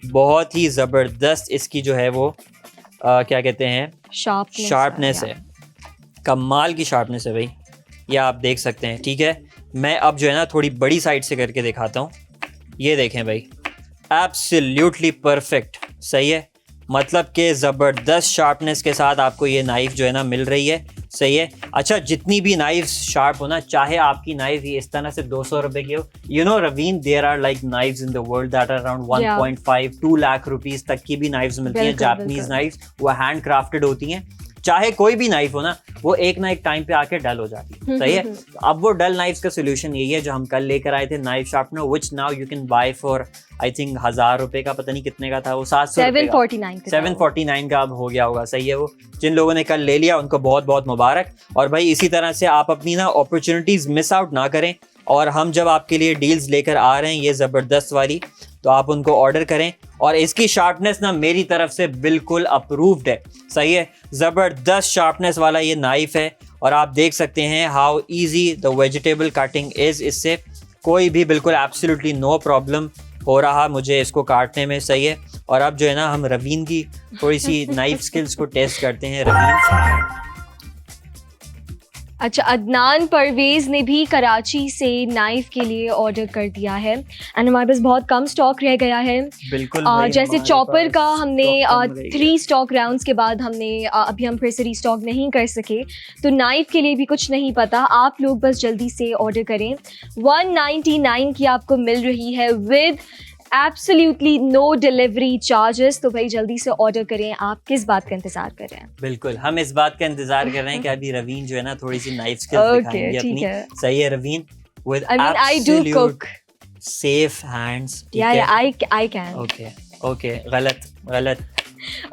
बहुत ही जबरदस्त इसकी जो है वो क्या कहते हैं, शार्पनेस है, कमाल की शार्पनेस है भाई, ये आप देख सकते हैं। ठीक है, मैं अब जो है ना थोड़ी बड़ी साइड से करके दिखाता हूँ। ये देखें भाई, एब्सोल्युटली परफेक्ट, सही है, मतलब कि ज़बरदस्त शार्पनेस के साथ आपको ये नाइफ जो है ना मिल रही है, सही है। अच्छा, जितनी भी नाइफ शार्प हो ना, चाहे आपकी नाइफ ही इस तरह से 200 रुपए की हो, you know Raveen, there are like knives in the world that are around 1.5-2 lakh rupees तक की भी नाइफ्स मिलती हैं, जापानीज नाइफ्स, वो हैंड क्राफ्टेड होती हैं। चाहे कोई भी नाइफ हो ना, वो एक ना एक टाइम पे आके डल हो जाती है, सही है। अब वो डल नाइफ्स का सोल्यूशन यही है जो हम कल लेकर आए थे, knife sharpener, which now you can buy for I think 1000 रुपए का, पता नहीं कितने का था वो, 749 का अब हो गया होगा, सही है। वो जिन लोगों ने कल ले लिया उनको बहुत बहुत मुबारक। और भाई इसी तरह से आप अपनी ना अपॉर्चुनिटीज मिस आउट ना करें, और हम जब आपके लिए डील्स लेकर आ रहे हैं ये ज़बरदस्त वाली, तो आप उनको ऑर्डर करें। और इसकी शार्पनेस ना मेरी तरफ से बिल्कुल अप्रूव्ड है, सही है, ज़बरदस्त शार्पनेस वाला ये नाइफ है। और आप देख सकते हैं how easy the vegetable cutting is, इससे कोई भी बिल्कुल एब्सोल्युटली नो प्रॉब्लम हो रहा मुझे इसको काटने में, सही है। और अब जो है ना हम रवीन की थोड़ी सी नाइफ स्किल्स को टेस्ट करते हैं। रवीन, अच्छा, अदनान परवेज ने भी कराची से नाइफ के लिए ऑर्डर कर दिया है, एंड हमारे पास बहुत कम स्टॉक रह गया है। बिल्कुल जैसे चॉपर का हमने 3 स्टॉक राउंड्स के बाद हमने अभी हम फिर से रीस्टॉक नहीं कर सके, तो नाइफ के लिए भी कुछ नहीं पता। आप लोग बस जल्दी से ऑर्डर करें। 199 की आपको मिल रही है with absolutely no delivery charges. तो भाई जल्दी से ऑर्डर करें। आप किस बात का इंतजार कर रहे हैं? बिल्कुल, हम इस बात का इंतजार कर रहे हैं कि अभी रवीन जो है ना थोड़ी सी नाइफ स्किल्स दिखाएंगे अपनी, सही है Raveen, with I do cook. safe hands. Yeah, I can. Okay, गलत.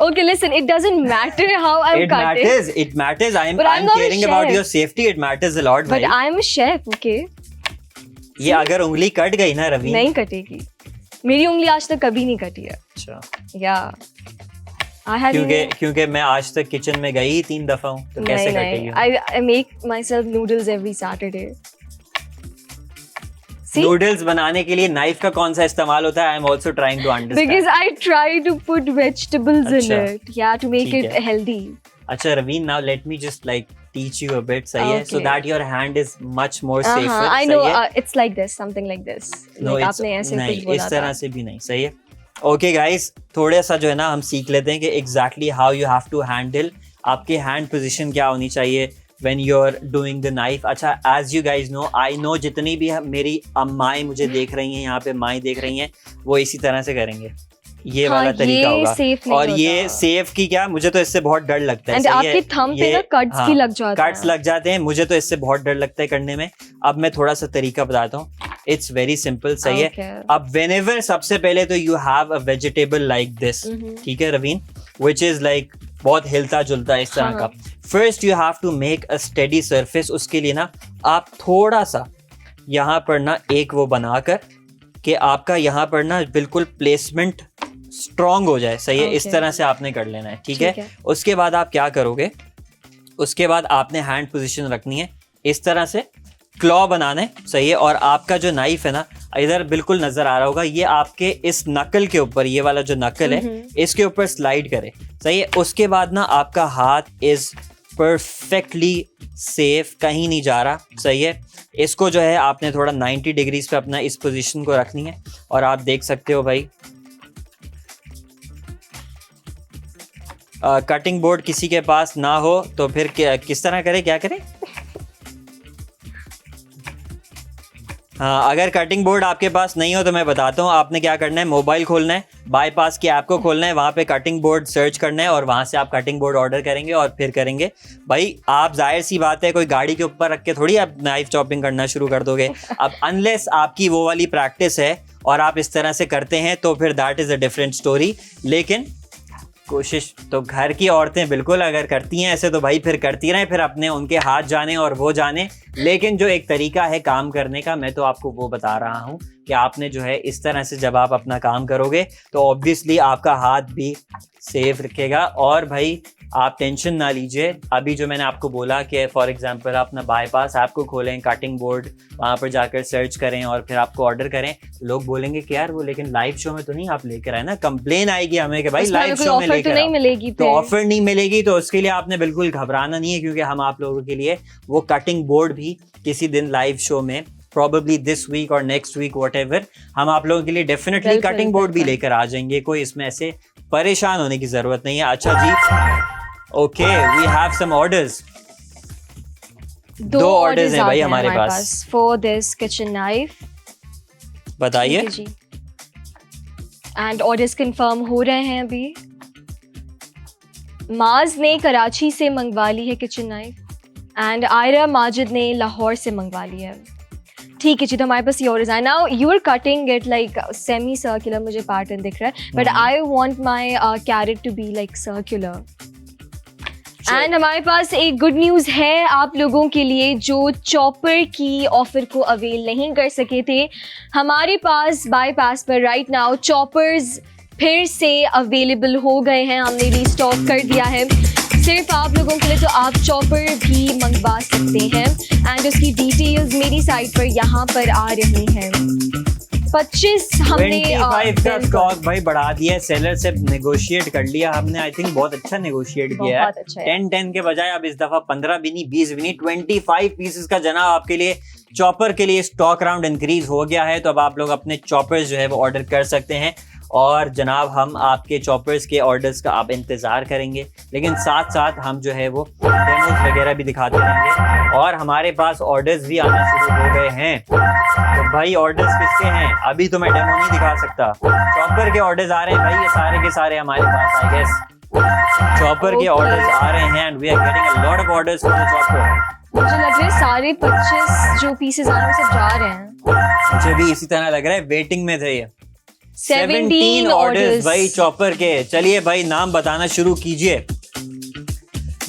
Okay, listen, it doesn't matter how I'm cutting. It matters. I'm not a caring about chef. your safety. It matters a lot, But भाई. I'm a chef, okay? ये अगर उंगली cut गई ना रवीन. नहीं कटेगी. मेरी उंगली आज तक कभी नहीं कटी है. अच्छा. Yeah. I had क्योंकि मैं आज तक किचन में गई ही 3 दफा हूँ, तो कैसे कटेगी? I make myself noodles every Saturday. See? Noodles बनाने के लिए नाइफ का कौन सा इस्तेमाल होता है? I am also trying to understand. Because I try to put vegetables in अच्छा. it. Yeah, to make ठीक it है. healthy. अच्छा Ravin, now let me just like teach you a bit, सही है? So Okay. that your hand is much more safer. I know. सही है? It's like this, something like this. No, Like it's आपने ऐसे नहीं, कुछ बोला इस तरह था. से भी नहीं, सही है? Okay guys, थोड़ा सा जो है ना हम सीख लेते हैं कि exactly how you have to handle, आपके hand position क्या होनी चाहिए when you're doing the knife. अच्छा, as you guys know, I know जितनी भी मेरी अम्माएं मुझे देख रही हैं, यहाँ पे माएं देख रही हैं, वो इसी तरह से करेंगे. ये हाँ, वाला तरीका ये होगा. safe नहीं और ये होता. सेफ की क्या, मुझे तो इससे बहुत डर लगता है. And सही है? आपके thumb पे ये- ना cuts हाँ, भी लग जाते cuts हैं. लग जाते हैं, मुझे तो इससे बहुत डर लगता है करने में. अब मैं थोड़ा सा तरीका बताता हूँ. It's very simple, सही है? Okay. अब whenever, सबसे पहले तो you have a vegetable like this, ठीक है रवीन, which is like बहुत हिलता जुलता है इस तरह का. First you have to make a steady surface. उसके लिए ना आप थोड़ा सा यहाँ पर ना एक वो बनाकर कि आपका यहाँ पर ना बिल्कुल प्लेसमेंट स्ट्रॉन्ग हो जाए, सही है? इस Okay. तरह से आपने कर लेना है, ठीक ठीक है? है. उसके बाद आप क्या करोगे, उसके बाद आपने हैंड पोजीशन रखनी है इस तरह से, क्लॉ बनाना है, सही है? और आपका जो नाइफ है ना, इधर बिल्कुल नजर आ रहा होगा, ये आपके इस नकल के ऊपर, ये वाला जो नकल है इसके ऊपर स्लाइड करे, सही है? उसके बाद ना आपका हाथ इज परफेक्टली सेफ, कहीं नहीं जा रहा, सही है? इसको जो है आपने थोड़ा 90 डिग्रीज पे अपना इस पोजीशन को रखनी है. और आप देख सकते हो भाई, कटिंग बोर्ड किसी के पास ना हो तो फिर किस तरह करे, क्या करे? हाँ, अगर कटिंग बोर्ड आपके पास नहीं हो तो मैं बताता हूँ आपने क्या करना है. मोबाइल खोलना है, बाईपास की ऐप को खोलना है, वहाँ पे कटिंग बोर्ड सर्च करना है और वहाँ से आप कटिंग बोर्ड ऑर्डर करेंगे और फिर करेंगे. भाई आप जाहिर सी बात है कोई गाड़ी के ऊपर रख के थोड़ी आप नाइफ चॉपिंग करना शुरू कर दोगे. अब अनलेस आपकी वो वाली प्रैक्टिस है और आप इस तरह से करते हैं तो फिर that is a different story. लेकिन कोशिश तो घर की औरतें बिल्कुल अगर करती हैं ऐसे तो भाई फिर करती रहें, फिर अपने उनके हाथ जाने और वो जाने. लेकिन जो एक तरीका है काम करने का, मैं तो आपको वो बता रहा हूँ कि आपने जो है इस तरह से जब आप अपना काम करोगे तो ऑब्वियसली आपका हाथ भी सेफ रखेगा. और भाई आप टेंशन ना लीजिए. अभी जो मैंने आपको बोला कि फॉर एग्जांपल आप अपना बाईपास ऐप को खोलें, कटिंग बोर्ड वहाँ पर जाकर सर्च करें और फिर आपको ऑर्डर करें, लोग बोलेंगे कि यार वो लेकिन लाइव शो में तो नहीं आप लेकर आए ना. कंप्लेन आएगी हमें कि भाई लाइव शो में लेकर नहीं मिलेगी, तो ऑफर नहीं मिलेगी. तो उसके लिए आपने बिल्कुल घबराना नहीं है, क्योंकि हम आप लोगों के लिए वो कटिंग बोर्ड भी किसी दिन लाइव शो में, probably this week or next week whatever, हम आप लोगों के लिए डेफिनेटली कटिंग बोर्ड भी लेकर आ जाएंगे. कोई इसमें ऐसे परेशान होने की जरूरत नहीं है. अच्छा जी, okay, we have some orders. 2 orders हैं भाई हमारे पास फॉर दिस किचन नाइफ. बताइए जी. एंड ऑर्डर्स कंफर्म हो रहे हैं अभी. माज ने कराची से मंगवा ली है kitchen knife and Ayra Majid ने लाहौर से मंगवा ली है. ठीक है जी, तो हमारे पास ये ऑर्डर्स आए. Now you are cutting it like semi circular, मुझे पैटर्न दिख रहा है, but I want my carrot to be like circular. And हमारे पास एक गुड न्यूज़ है आप लोगों के लिए जो चॉपर की ऑफर को अवेल नहीं कर सके थे. हमारे पास बाईपास पर राइट नाउ चॉपर्स फिर से अवेलेबल हो गए हैं, हमने रीस्टॉक कर दिया है सिर्फ आप लोगों के लिए. तो आप चॉपर भी मंगवा सकते हैं एंड उसकी डिटेल्स मेरी साइट पर यहाँ पर आ रही हैं. 25 हमने 25 का स्टॉक भाई बढ़ा दिया है. सेलर से नेगोशिएट कर लिया हमने. आई थिंक बहुत अच्छा नेगोशिएट किया है. 10 के बजाय अब इस दफा 15 भी नहीं, 20 भी नहीं, 25 पीसेस का जनाब आपके लिए चॉपर के लिए स्टॉक राउंड इंक्रीज हो गया है. तो अब आप लोग अपने चॉपर्स जो है वो ऑर्डर कर सकते हैं और जनाब हम आपके चॉपर्स के ऑर्डर्स का आप इंतज़ार करेंगे. लेकिन साथ साथ हम जो है वो डेमोज वगैरह भी दिखाते रहेंगे और हमारे पास ऑर्डर्स भी आना शुरू हो गए हैं. तो भाई ऑर्डर्स किसके हैं? अभी तो मैं डेमो नहीं दिखा सकता. चॉपर के ऑर्डर्स आ रहे हैं भाई, ये सारे के सारे हमारे पास. आई गेस चॉपर के ऑर्डर्स आ रहे हैं and we are getting a lot of orders for the chopper. मुझे लग रहा है सारे 25 जो पीसेस आ रहे हैं वो सब जा रहे हैं. मुझे भी इसी तरह लग रहा है, वेटिंग में थे ये। 17 ऑर्डर्स भाई चॉपर के। चलिए भाई नाम बताना शुरू कीजिए।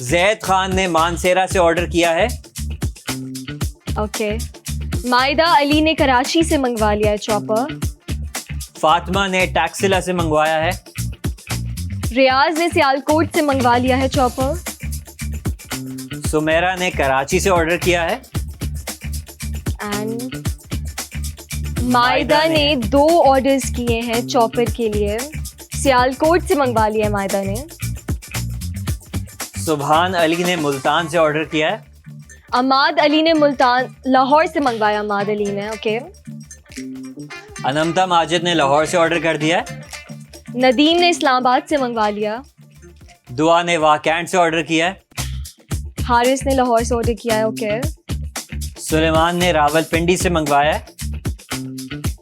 जैद खान ने मानसेरा से ऑर्डर किया है। ओके। मायदा अली ने कराची से मंगवा लिया है चॉपर। फातिमा ने टैक्सिला से मंगवाया है। रियाज ने सियालकोट से मंगवा लिया है चॉपर। सुमेरा ने कराची से ऑर्डर किया है। एंड मायदा ने 2 ऑर्डर्स किए हैं चॉपर के लिए। सियालकोट से मंगवा लिया है मायदा ने। सुभान अली ने मुल्तान से ऑर्डर किया है। अमाद अली ने लाहौर से मंगवाया। अमाद अली ने ओके। अनमता माजिद ने लाहौर से ऑर्डर कर दिया है। नदीम ने इस्लामाबाद से मंगवा लिया। दुआ ने वाकैंड से ऑर्डर किया है। हारिस ने लाहौर से ऑर्डर किया है ओके। सुलेमान ने रावलपिंडी से मंगवाया है।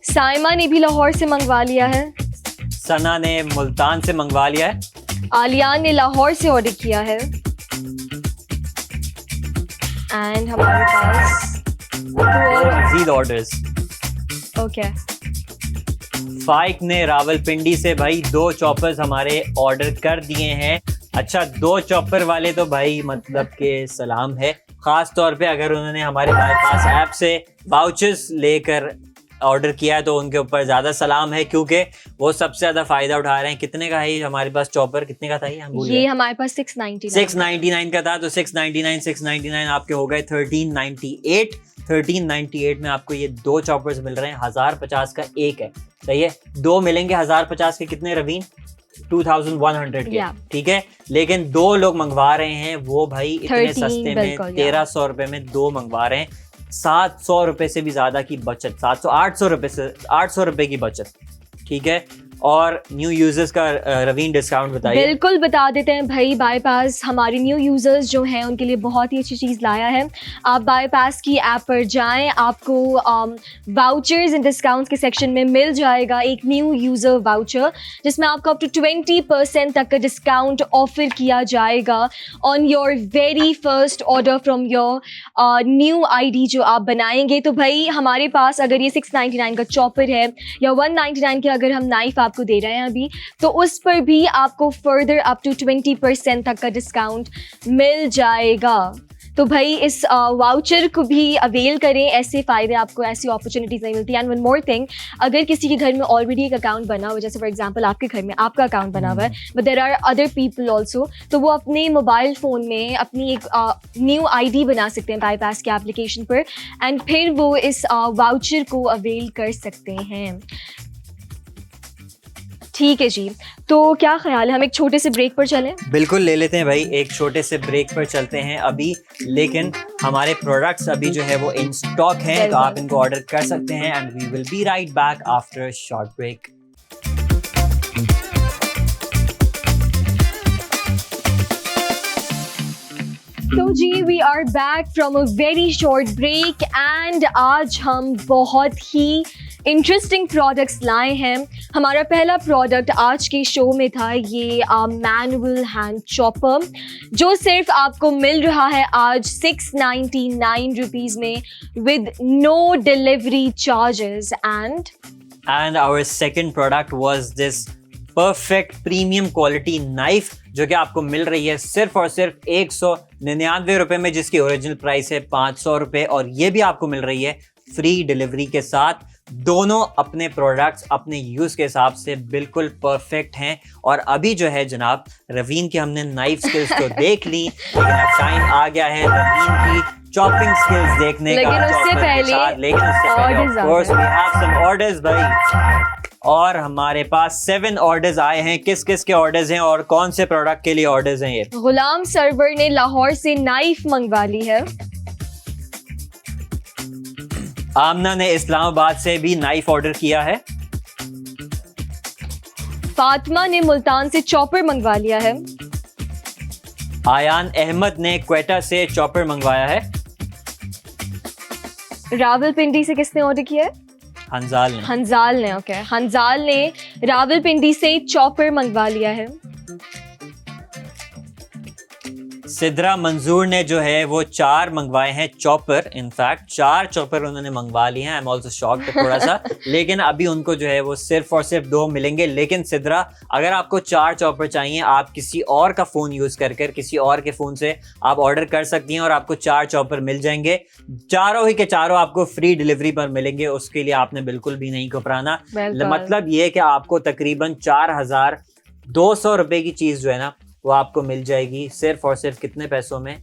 साइमा ने भी लाहौर से मंगवा लिया है। सना ने मुल्तान से मंगवा लिया है। आलियान ने लाहौर से ऑर्डर किया है। एंड हमारे पास 2 और मजीद ऑर्डर्स। ओके। फाइक ने रावलपिंडी से भाई 2 चॉपर्स हमारे ऑर्डर कर दिए हैं। अच्छा 2 चॉपर वाले तो भाई मतलब के सलाम है, खास तौर पे अगर उन्होंने हमारे बाईपास ऐप से वाउचर्स लेकर ऑर्डर किया है तो उनके ऊपर ज़्यादा सलाम है, क्योंकि वो सबसे ज़्यादा फ़ायदा उठा रहे हैं। कितने का है हमारे पास चॉपर? कितने का था ये हमारे पास 699 का था। तो 699 आपके हो गए 1398 में आपको ये 2 चॉपर्स मिल रहे हैं। 1050 का एक है, सही है। 2 मिलेंगे 1050 के कितने रवीन? 2100 के, ठीक है। लेकिन 2 लोग मंगवा रहे हैं वो भाई इतने सस्ते में 1300 रुपए में 2 मंगवा रहे हैं। 700 रुपए से भी ज्यादा की बचत, 800 रुपए की बचत, ठीक है। और न्यू यूजर्स का रवीन डिस्काउंट बताइए। बिल्कुल बता देते हैं भाई। बाईपास हमारे न्यू यूजर्स जो हैं उनके लिए बहुत ही अच्छी चीज़ लाया है। आप बाईपास की ऐप पर जाएं, आपको वाउचर्स एंड डिस्काउंट्स के सेक्शन में मिल जाएगा एक न्यू यूज़र वाउचर, जिसमें आपको अप टू 20% तक का डिस्काउंट ऑफर किया जाएगा on your very first order from your new ID जो आप बनाएंगे। तो भाई हमारे पास अगर ये 699 का चॉपर है या 199 के अगर हम नाइफ आपको दे रहे हैं अभी, तो उस पर भी आपको फर्दर अप टू 20% तक का डिस्काउंट मिल जाएगा। तो भाई इस वाउचर को भी अवेल करें, ऐसे फ़ायदे आपको, ऐसी अपॉर्चुनिटीज़ नहीं मिलती। एंड वन मोर थिंग, अगर किसी के घर में ऑलरेडी एक अकाउंट बना हुआ है, जैसे फॉर एग्जांपल आपके घर में आपका अकाउंट बना हुआ है, but there are other people also, तो वो अपने मोबाइल फ़ोन में अपनी एक न्यू ID बना सकते हैं बाईपास के एप्लीकेशन पर, एंड फिर वो इस वाउचर को अवेल कर सकते हैं। ठीक है जी, तो क्या ख्याल है हम एक छोटे से ब्रेक पर चलें? बिल्कुल ले लेते हैं भाई, एक छोटे से ब्रेक पर चलते हैं अभी। लेकिन हमारे प्रोडक्ट्स अभी जो है वो इन स्टॉक हैं, तो आप इनको ऑर्डर कर सकते हैं। And we will be right back after short break. तो जी we are back from a very short break and आज हम बहुत ही इंटरेस्टिंग प्रोडक्ट्स लाए हैं। हमारा पहला प्रोडक्ट आज के शो में था ये मैनुअल हैंड चॉपर, जो सिर्फ आपको मिल रहा है आज 699 रुपीज़ में with no delivery charges. And our second product was this perfect premium quality knife, जो कि आपको मिल रही है सिर्फ और सिर्फ 199 रुपए में, जिसकी ओरिजिनल प्राइस है 500 रुपए। और ये भी आपको मिल रही है फ्री डिलीवरी के साथ। दोनों अपने प्रोडक्ट्स अपने यूज के हिसाब से बिल्कुल परफेक्ट हैं। और अभी जो है जनाब, रवीन की हमने नाइफ स्किल्स तो देख ली, लेकिन अब टाइम आ गया है रवीन की चॉपिंग स्किल्स देखने का। लेकिन उससे पहले of course we have some orders भाई। और हमारे पास 7 ऑर्डर्स आए हैं। किस किस के ऑर्डर्स हैं और कौन से प्रोडक्ट के लिए ऑर्डर्स हैं? ये गुलाम सरवर ने लाहौर से नाइफ मंगवा ली है। आमना ने इस्लामाबाद से भी नाइफ ऑर्डर किया है। फातिमा ने मुल्तान से चॉपर मंगवा लिया है। आयान अहमद ने क्वेटा से चॉपर मंगवाया है। रावलपिंडी से किसने ऑर्डर किया है? हंजाल ने ओके। हंजाल ने रावलपिंडी से चॉपर मंगवा लिया है। सिद्रा मंजूर ने जो है वो 4 मंगवाए हैं चॉपर, इनफैक्ट 4 चॉपर उन्होंने मंगवा लिए हैं। आई एम ऑल्सो शॉक्ड थोड़ा सा, लेकिन अभी उनको जो है वो सिर्फ और सिर्फ 2 मिलेंगे। लेकिन सिद्रा, अगर आपको 4 चॉपर चाहिए, आप किसी और का फोन यूज कर किसी और के फोन से आप ऑर्डर कर सकती हैं और आपको 4 चॉपर मिल जाएंगे। चारों ही के चारों आपको फ्री डिलीवरी पर मिलेंगे, उसके लिए आपने बिल्कुल भी नहीं घबराना। मतलब ये कि आपको तकरीबन 4,200 रुपए की चीज जो है ना वो आपको मिल जाएगी सिर्फ और सिर्फ कितने पैसों में?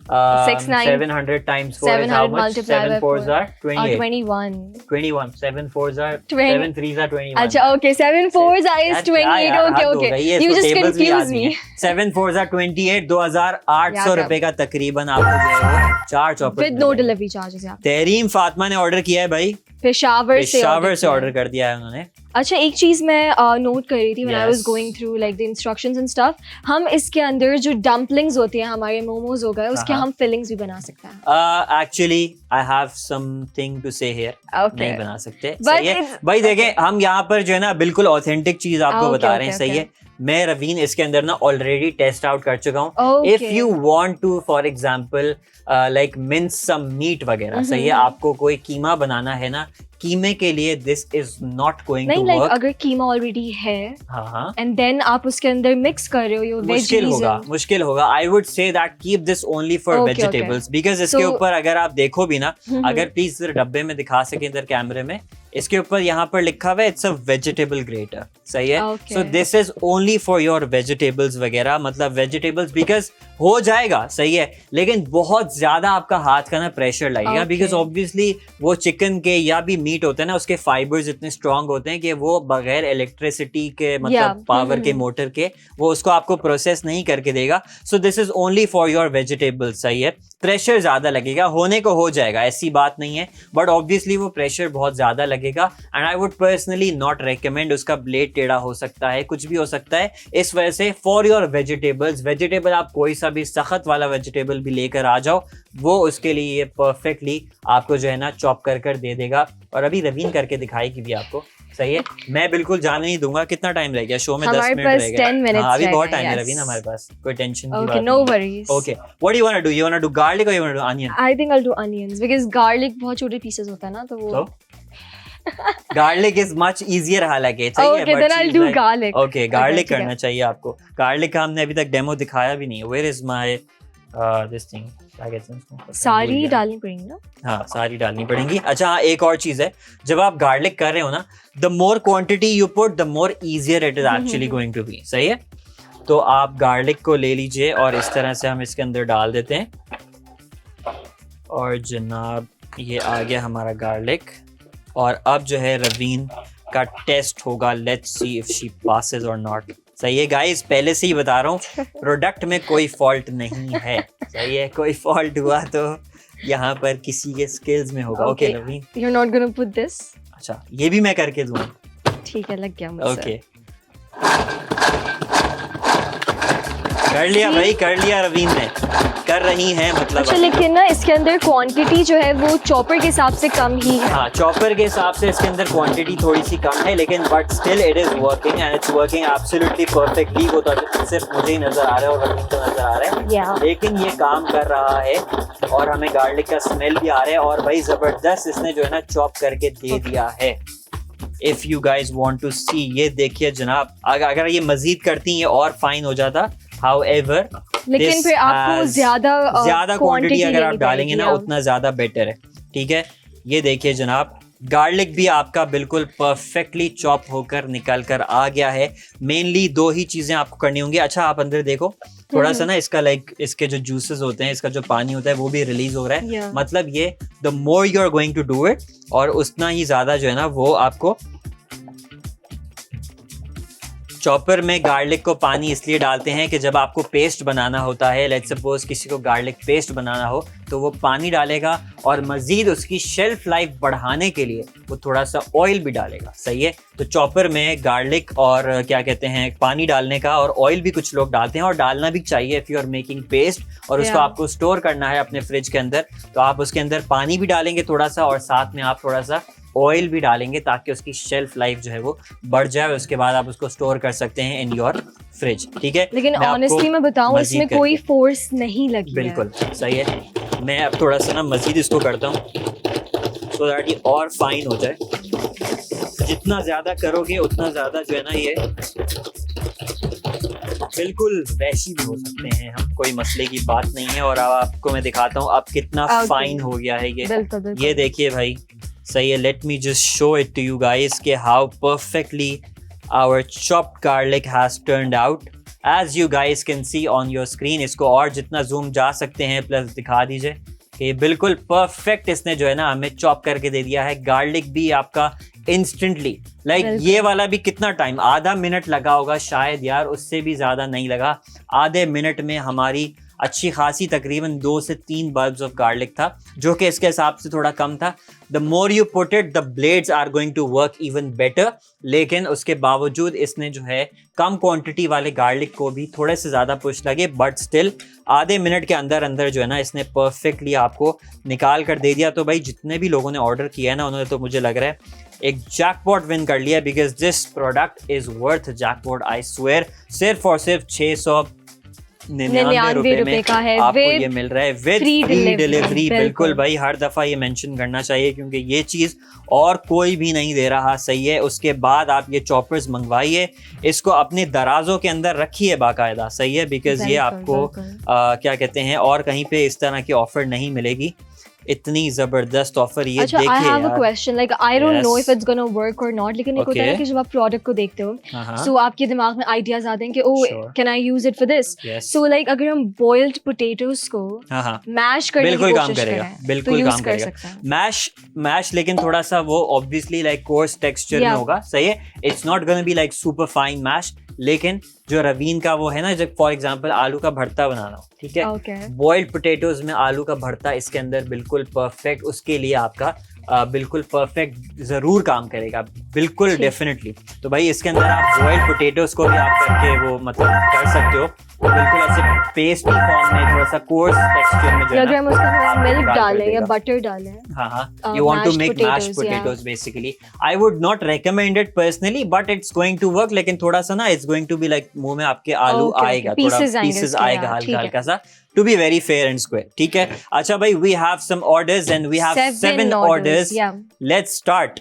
700 times 4 is how much? 7 4s are 28. 21. 7 4s are 7 3s are 21. अच्छा, okay, 7 4s is 28. Okay. You just confused me. 7 4s are 28. 2,800 रुपए का तकरीबन आपको जो है 4 chopper with no delivery charges। Tahreem Fatima ने ऑर्डर किया है भाई, पेशावर से ऑर्डर कर दिया है उन्होंने। अच्छा, एक चीज मैं नोट कर रही थी when I was going through like the instructions and stuff, हम इसके अंदर जो डम्पलिंग्स होती हैं, हमारे मोमोज हो गए, उसके हम फिलिंग्स भी बना सकते हैं। Actually I have something to say here. नहीं बना सकते, But सही है भाई। देखें, हम यहाँ पर जो है ना बिल्कुल ऑथेंटिक चीज आपको बता रहे हैं, सही है। मैं रवीन इसके अंदर ना ऑलरेडी टेस्ट आउट कर चुका हूँ। If you want to for example like mince some meat वगैरह, सही है, आपको कोई कीमा बनाना है ना, कीमे के लिए this is not going to work. अगर कीमा ऑलरेडी है एंड देन आप उसके अंदर मिक्स कर रहे हो, मुश्किल होगा। I would say that keep this only for vegetables, because इसके ऊपर अगर आप देखो भी ना, अगर प्लीज डब्बे में दिखा सके इधर कैमरे में, इसके ऊपर यहाँ पर लिखा हुआ है इट्स अ वेजिटेबल ग्रेटर, सही है। So this is only for your vegetables वगैरह, मतलब वेजिटेबल्स, बिकॉज हो जाएगा, सही है, लेकिन बहुत ज्यादा आपका हाथ का ना प्रेशर लगेगा, बिकॉज ऑब्वियसली वो चिकन के या भी मीट होते हैं ना, उसके फाइबर्स इतने स्ट्रांग होते हैं कि वो बगैर इलेक्ट्रिसिटी के, मतलब पावर के, मोटर के, वो उसको आपको प्रोसेस नहीं करके देगा। So this is only for your vegetables, सही है। प्रेशर ज्यादा लगेगा, होने को हो जाएगा, ऐसी बात नहीं है, बट ऑब्वियसली वो प्रेशर बहुत ज्यादा लगेगा। And I would personally not recommend, उसका ब्लेड टेढ़ा हो सकता है, कुछ भी हो सकता है, इस वजह से फॉर योर वेजिटेबल्स, वेजिटेबल आप कोई सा भी सख्त वाला वेजिटेबल भी लेकर आ जाओ, वो उसके लिए ये परफेक्टली आपको जो है ना चॉप कर दे देगा। और अभी रवीन करके दिखाएगी भी आपको, सही है। मैं बिल्कुल जाने नहीं दूंगा। कितना टाइम रह गया शो में? 10 मिनट रह गया। हाँ, अभी बहुत टाइम है रवीन हमारे पास, कोई टेंशन की बात नहीं। No worries. Okay, what do you want to do? You want to do garlic or you want to do onion? I think I'll do onions because garlic बहुत छोटे pieces होता है ना, तो वो गार्लिक इज मच इजियर, हालांकि सही है। Okay, then I'll do garlic. Okay, garlic करना चाहिए आपको। गार्लिक का हमने अभी तक डेमो दिखाया भी नहीं है। Where is my this thing? क्या कहते हैं इसको? सारी डालनी पड़ेंगी ना? हाँ, सारी डालनी पड़ेंगी। अच्छा हाँ, एक और चीज है, जब आप गार्लिक कर रहे हो ना, the more quantity you put the more easier it is actually going to be, सही है। तो आप गार्लिक को ले लीजिए और इस तरह से हम इसके अंदर डाल देते हैं। और जनाब ये आ गया हमारा गार्लिक, और अब जो है रवीन का टेस्ट होगा। Let's see if she passes और नॉट। सही है गाइस, पहले से ही बता रहा हूँ, प्रोडक्ट में कोई फॉल्ट नहीं है, सही है। कोई फॉल्ट हुआ तो यहाँ पर किसी के स्किल्स में होगा। Okay Raveen, you are not gonna put this? अच्छा, ये भी मैं करके दूँ? ठीक है, लग गया मुझसे। ओके, कर लिया भाई, कर लिया रवीन ने, कर रही हैं मतलब। अच्छा, लेकिन ना इसके अंदर क्वांटिटी जो है वो चॉपर के हिसाब से कम ही है। हाँ, चॉपर के हिसाब से इसके अंदर क्वांटिटी थोड़ी सी कम है, लेकिन but still it is working and it's working absolutely perfectly. वो तो सिर्फ मुझे ही नजर आ रहा है और रवीन को नजर आ रहा है, लेकिन ये काम कर रहा है और हमें गार्लिक का स्मेल भी आ रहा है। और भाई जबरदस्त इसने जो है ना चॉप करके दे दिया है। If you guys want to see, ये देखिए जनाब, अगर ये मजीद करती ये और फाइन हो जाता। However, लेकिन फिर आपको ज्यादा क्वांटिटी अगर आप डालेंगे ना, उतना ज्यादा बेटर है, ठीक है। ये देखिए जनाब, गार्लिक भी आपका बिल्कुल परफेक्टली चॉप होकर निकल कर आ गया है। मेनली 2 ही चीजें आपको करनी होंगी। अच्छा, आप अंदर देखो, थोड़ा सा ना इसका लाइक इसके जो जूसेस होते हैं, इसका जो पानी होता है वो भी रिलीज हो रहा है। मतलब ये the more you are going to do it, और उतना ही ज्यादा जो है ना वो आपको। चॉपर में गार्लिक को पानी इसलिए डालते हैं कि जब आपको पेस्ट बनाना होता है, लेट्स सपोज किसी को गार्लिक पेस्ट बनाना हो, तो वो पानी डालेगा और मजीद उसकी शेल्फ लाइफ बढ़ाने के लिए वो थोड़ा सा ऑयल भी डालेगा, सही है। तो चॉपर में गार्लिक और क्या कहते हैं पानी डालने का और ऑयल भी कुछ लोग डालते हैं, और डालना भी चाहिए if you are making paste और उसको आपको स्टोर करना है अपने फ्रिज के अंदर, तो आप उसके अंदर पानी भी डालेंगे थोड़ा सा, और साथ में आप थोड़ा सा ऑयल भी डालेंगे ताकि उसकी शेल्फ लाइफ जो है वो बढ़ जाए, उसके बाद आप उसको स्टोर कर सकते हैं इन योर फ्रिज, ठीक है। लेकिन ऑनेस्टली मैं बताऊं इसमें कोई फोर्स नहीं लगी बिल्कुल सही है। मैं अब थोड़ा सा ना मजीद इसको करता हूँ सो दैट ये और फाइन हो जाए। जितना ज्यादा करोगे उतना ज्यादा जो है ना ये बिल्कुल वैसी भी हो सकते हैं हम, कोई मसले की बात नहीं है। और अब आपको मैं दिखाता हूँ अब कितना फाइन हो गया है ये देखिए भाई, सही है। Let me just show it to you guys कि how perfectly our chopped garlic has turned out as you guys can see on your screen. इसको और जितना जूम जा सकते हैं प्लस दिखा दीजिए कि बिल्कुल परफेक्ट इसने जो है ना हमें चॉप करके दे दिया है। गार्लिक भी आपका इंस्टेंटली लाइक ये वाला भी कितना टाइम, आधा मिनट लगा होगा शायद यार, उससे भी ज्यादा नहीं लगा। आधे मिनट में हमारी अच्छी खासी तकरीबन 2 से 3 बल्ब्स ऑफ गार्लिक था, जो कि इसके हिसाब से थोड़ा कम था। The more you put it the blades are going to work even better, लेकिन उसके बावजूद इसने जो है कम क्वांटिटी वाले गार्लिक को भी थोड़े से ज़्यादा पुश लगे, बट स्टिल आधे मिनट के अंदर अंदर जो है ना इसने परफेक्टली आपको निकाल कर दे दिया। तो भाई जितने भी लोगों ने ऑर्डर किया है ना उन्होंने तो मुझे लग रहा है एक जैकपॉट विन कर लिया, because this product is worth jackpot I swear. सिर्फ और सिर्फ 699 रुपए का है, आपको ये मिल रहा है विद फ्री डिलीवरी। बिल्कुल भाई, हर दफा ये मेंशन करना चाहिए क्योंकि ये चीज और कोई भी नहीं दे रहा, सही है। उसके बाद आप ये चॉपर्स मंगवाइए, इसको अपने दराजों के अंदर रखिए बाकायदा, सही है, बिकॉज ये आपको क्या कहते हैं और कहीं पे इस तरह की ऑफर नहीं मिलेगी। इतनी जबरदस्त ऑफर ये देखिए। I have a question, like I don't know if it's gonna work or not, लेकिन एक होता है कि जब आप प्रोडक्ट को देखते हो so आपके दिमाग में आइडियाज आते हैं कि oh can I use it for this? So like अगर हम boiled potatoes को मैश करने की कोशिश करें बिल्कुल काम करेगा मैश, लेकिन थोड़ा सा वो ऑब्वियसली लाइक कोर्स टेक्सचर में होगा, सही है। It's not gonna be like super fine mash, लेकिन जो रवीन का वो है ना, जब फॉर एग्जांपल आलू का भरता बनाना हो, ठीक है, बॉइल्ड पोटैटोज में आलू का भरता इसके अंदर बिल्कुल परफेक्ट, उसके लिए आपका बिल्कुल परफेक्ट जरूर काम करेगा, बिल्कुल डेफिनेटली। तो भाई इसके अंदर आप बॉइल्ड पोटैटोज को भी आप करके वो मतलब कर सकते हो, बिल्कुल ऐसे पेस्ट फॉर्म में थोड़ा सा कोर्स टेक्सचर में जो है अगर हम उसमें मिल्क डालें या बटर डालें, you want to make mashed potatoes basically. I would not recommend it personally, but it's going to work. लेकिन थोड़ा सा ना it's going to be like मुंह में आपके आलू आएगा, थोड़ा pieces आएगा हल्का सा, to be very fair and square, ठीक है। अच्छा भाई, we have some orders and we have 7 orders. Let's start.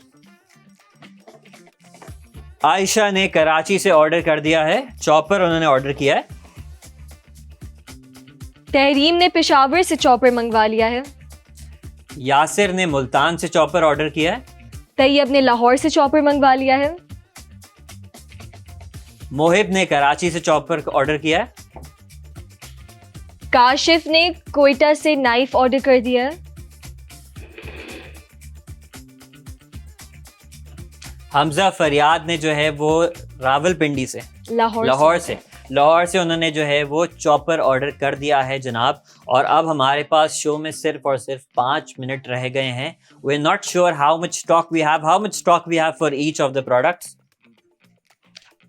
Ayesha ने कराची से ऑर्डर कर दिया है चॉपर, उन्होंने ऑर्डर किया है। तहरीम ने पेशावर से चॉपर मंगवा लिया है। यासिर ने मुल्तान से चॉपर ऑर्डर किया है। तैयब ने लाहौर से चॉपर मंगवा लिया है। मोहिब ने कराची से चॉपर ऑर्डर किया है। काशिफ ने कोयटा से नाइफ ऑर्डर कर दिया है। हमजा फरियाद ने जो है वो रावलपिंडी से लाहौर से उन्होंने जो है वो चॉपर ऑर्डर कर दिया है जनाब। और अब हमारे पास शो में सिर्फ और सिर्फ 5 मिनट रह गए हैं। We are not sure how much stock we have for each of the products.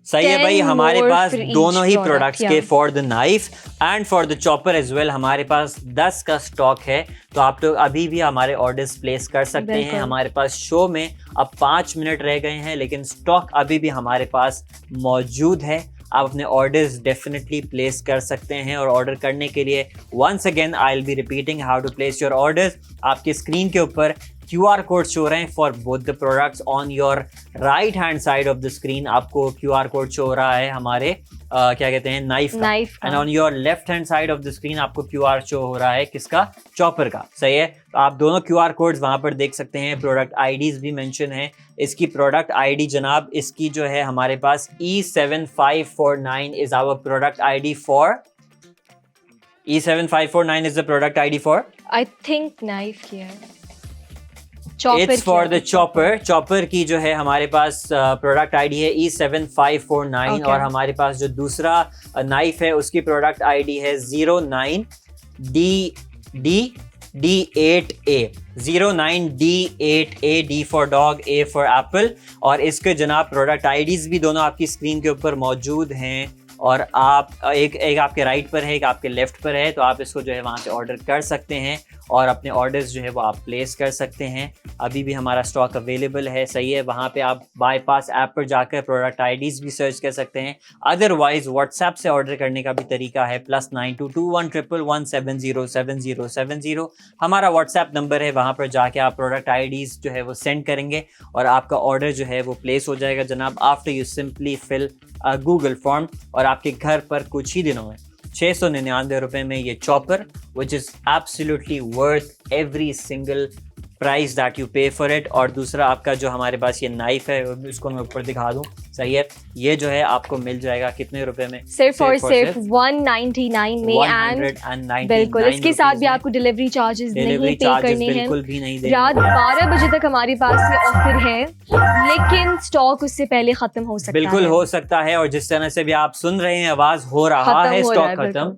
सही है भाई, हमारे पास दोनों ही प्रोडक्ट्स के for the knife and for the chopper as well हमारे पास 10 का स्टॉक है। तो आप लोग अभी भी हमारे ऑर्डर्स प्लेस कर सकते हैं। हमारे पास शो में अब 5 मिनट रह गए हैं, लेकिन स्टॉक अभी भी हमारे पास मौजूद है। आप अपने ऑर्डर्स डेफिनेटली प्लेस कर सकते हैं। और ऑर्डर करने के लिए once again I will be repeating how to place your orders. आपके स्क्रीन के ऊपर QR कोड शो रहे हैं for both the products. On your right hand side of the screen आपको QR कोड शो हो रहा है हमारे क्या कहते हैं नाइफ का, and on your left hand side of the screen आपको QR शो हो रहा है किसका, चॉपर का, सही है। तो आप दोनों QR कोड्स वहां पर देख सकते हैं। प्रोडक्ट आईडीज भी मेंशन है। इसकी प्रोडक्ट आईडी जनाब इसकी जो है हमारे पास E7549 is our product ID for E7549 is the product ID for I think knife here. It's for the chopper की जो है हमारे पास प्रोडक्ट आईडी है E7549 और हमारे पास जो दूसरा नाइफ है उसकी प्रोडक्ट आईडी है 09D8A 09D8A, D for dog, A for apple। और इसके जनाब प्रोडक्ट आईडीज भी दोनों आपकी स्क्रीन के ऊपर मौजूद हैं। और आप एक आपके राइट पर है, एक आपके लेफ्ट पर है, तो आप इसको जो है वहाँ से ऑर्डर कर सकते हैं। और अपने ऑर्डर्स जो है वो आप प्लेस कर सकते हैं। अभी भी हमारा स्टॉक अवेलेबल है, सही है। वहाँ पे आप बाईपास ऐप पर जाकर प्रोडक्ट आईडीज़ भी सर्च कर सकते हैं। अदरवाइज व्हाट्सएप से ऑर्डर करने का भी तरीका है, +922111707070 हमारा व्हाट्सएप नंबर है। वहाँ पर जाके आप प्रोडक्ट आईडीज़ जो है वो सेंड करेंगे और आपका ऑर्डर जो है वो प्लेस हो जाएगा जनाब। After you simply fill Google form और आपके घर पर कुछ ही दिनों में 699 रुपए में ये chopper, which is absolutely worth every single price that you पे फॉर इट। और दूसरा आपका जो हमारे पास ये नाइफ है, इसको मैं ऊपर दिखा दूं, सही है। ये जो है आपको मिल जाएगा कितने रुपए में? सिर्फ और सिर्फ 199 में। एंड बिल्कुल इसके साथ भी आपको डिलीवरी चार्जेस नहीं पे करने हैं। बिल्कुल भी नहीं। रात 12 बजे तक हमारे पास ये ऑफर है, लेकिन स्टॉक उससे पहले खत्म हो सकता है। बिल्कुल हो सकता है। और जिस तरह से भी आप सुन रहे हैं आवाज हो रहा है स्टॉक खत्म।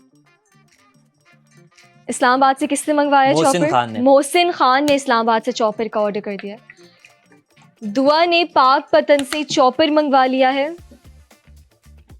इस्लामाबाद से किसने मंगवाया चॉपर? मोहसिन खान ने इस्लामाबाद से चॉपर का ऑर्डर कर दिया। दुआ ने पाक पतन से चॉपर मंगवा लिया है।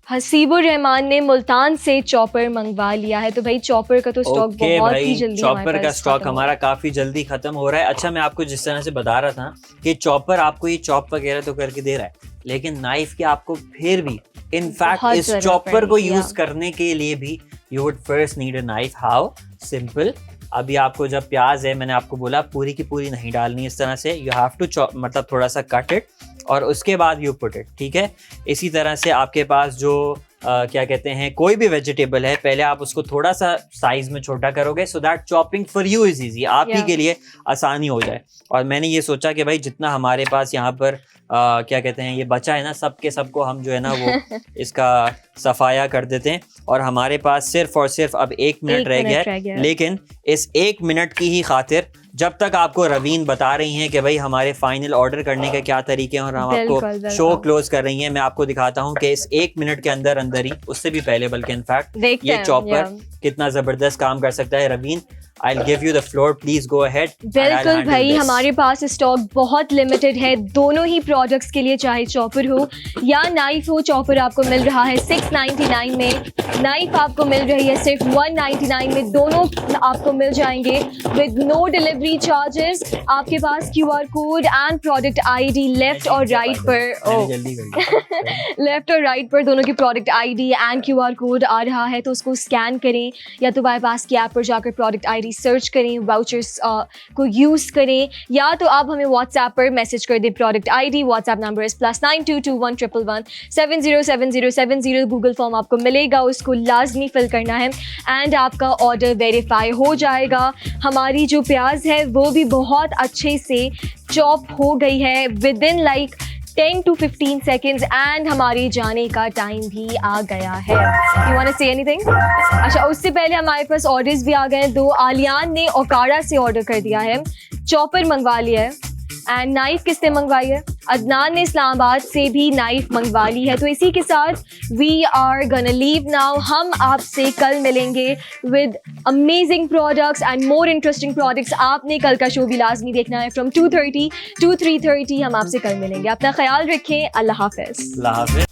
हसीबुर रहमान ने मुल्तान से चॉपर मंगवा लिया है। तो भाई चॉपर का तो स्टॉक बहुत ही जल्दी, चॉपर का स्टॉक हमारा काफी जल्दी खत्म हो रहा है। अच्छा, मैं आपको जिस तरह से बता रहा था कि चॉपर आपको ये चॉप वगैरह तो करके दे रहा है, लेकिन नाइफ के आपको फिर भी इनफैक्ट इस चॉपर को यूज करने के लिए भी you would first need a knife. How simple. अभी आपको जब प्याज है, मैंने आपको बोला पूरी की पूरी नहीं डालनी, इस तरह से यू हैव टू चॉप, मतलब थोड़ा सा कट इट और उसके बाद यू पुट इट, ठीक है। इसी तरह से आपके पास जो क्या कहते हैं, कोई भी वेजिटेबल है, पहले आप उसको थोड़ा सा साइज में छोटा करोगे so that chopping for you is easy, आप ही के लिए आसानी हो जाए। और मैंने ये सोचा कि भाई जितना हमारे पास यहाँ पर क्या कहते हैं ये बचा है ना, सबके सबको हम जो है ना वो इसका सफाया कर देते हैं। और हमारे पास सिर्फ और सिर्फ अब 1 मिनट रह गया है। लेकिन इस 1 मिनट की ही खातिर जब तक आपको रवीन बता रही हैं कि भाई हमारे फाइनल ऑर्डर करने के क्या तरीके हैं और हम आपको शो क्लोज कर रही हैं, मैं आपको दिखाता हूं कि इस 1 मिनट के अंदर ही, उससे भी पहले बल्कि इनफैक्ट, ये चॉपर कितना जबरदस्त काम कर सकता है। Ravin, I'll give you the floor, please go ahead. बिल्कुल भाई, हमारे पास स्टॉक बहुत लिमिटेड है दोनों ही प्रोडक्ट्स के लिए, चाहे चॉपर हो या नाइफ हो। चॉपर आपको मिल रहा है 699 में, नाइफ आपको मिल रही है सिर्फ 199 में। दोनों आपको मिल जाएंगे विद नो डिलीवरी चार्जेस। आपके पास QR code and product ID left और राइट पर, लेफ्ट और राइट पर दोनों की product ID and QR code आ रहा है, तो उसको स्कैन करें या तो बाईपास की ऐप पर जाकर प्रोडक्ट ID सर्च करें, वाउचर्स को यूज़ करें, या तो आप हमें व्हाट्सएप पर मैसेज कर दें प्रोडक्ट ID। व्हाट्सएप नंबर इस +922111707070। गूगल फॉर्म आपको मिलेगा, उसको लाजमी फिल करना है एंड आपका ऑर्डर वेरीफाई हो जाएगा। हमारी जो प्याज है वो भी बहुत अच्छे से चॉप हो गई है with in like 10 to 15 seconds and हमारे जाने का टाइम भी आ गया है। You wanna say anything? अच्छा, उससे पहले हमारे पास ऑर्डर्स भी आ गए हैं। 2 आलियान ने ओकाड़ा से ऑर्डर कर दिया है, चॉपर मंगवा लिया है। एंड नाइफ किसने मंगवाई है? अदनान ने इस्लामाबाद से भी नाइफ मंगवा ली है। तो इसी के साथ वी आर गonna लीव नाउ। हम आपसे कल मिलेंगे with amazing products and more interesting products. आपने कल का शो भी लाजमी देखना है फ्रॉम 2:30 to 3:30। हम आपसे कल मिलेंगे। अपना ख्याल रखें। अल्लाह हाफिज।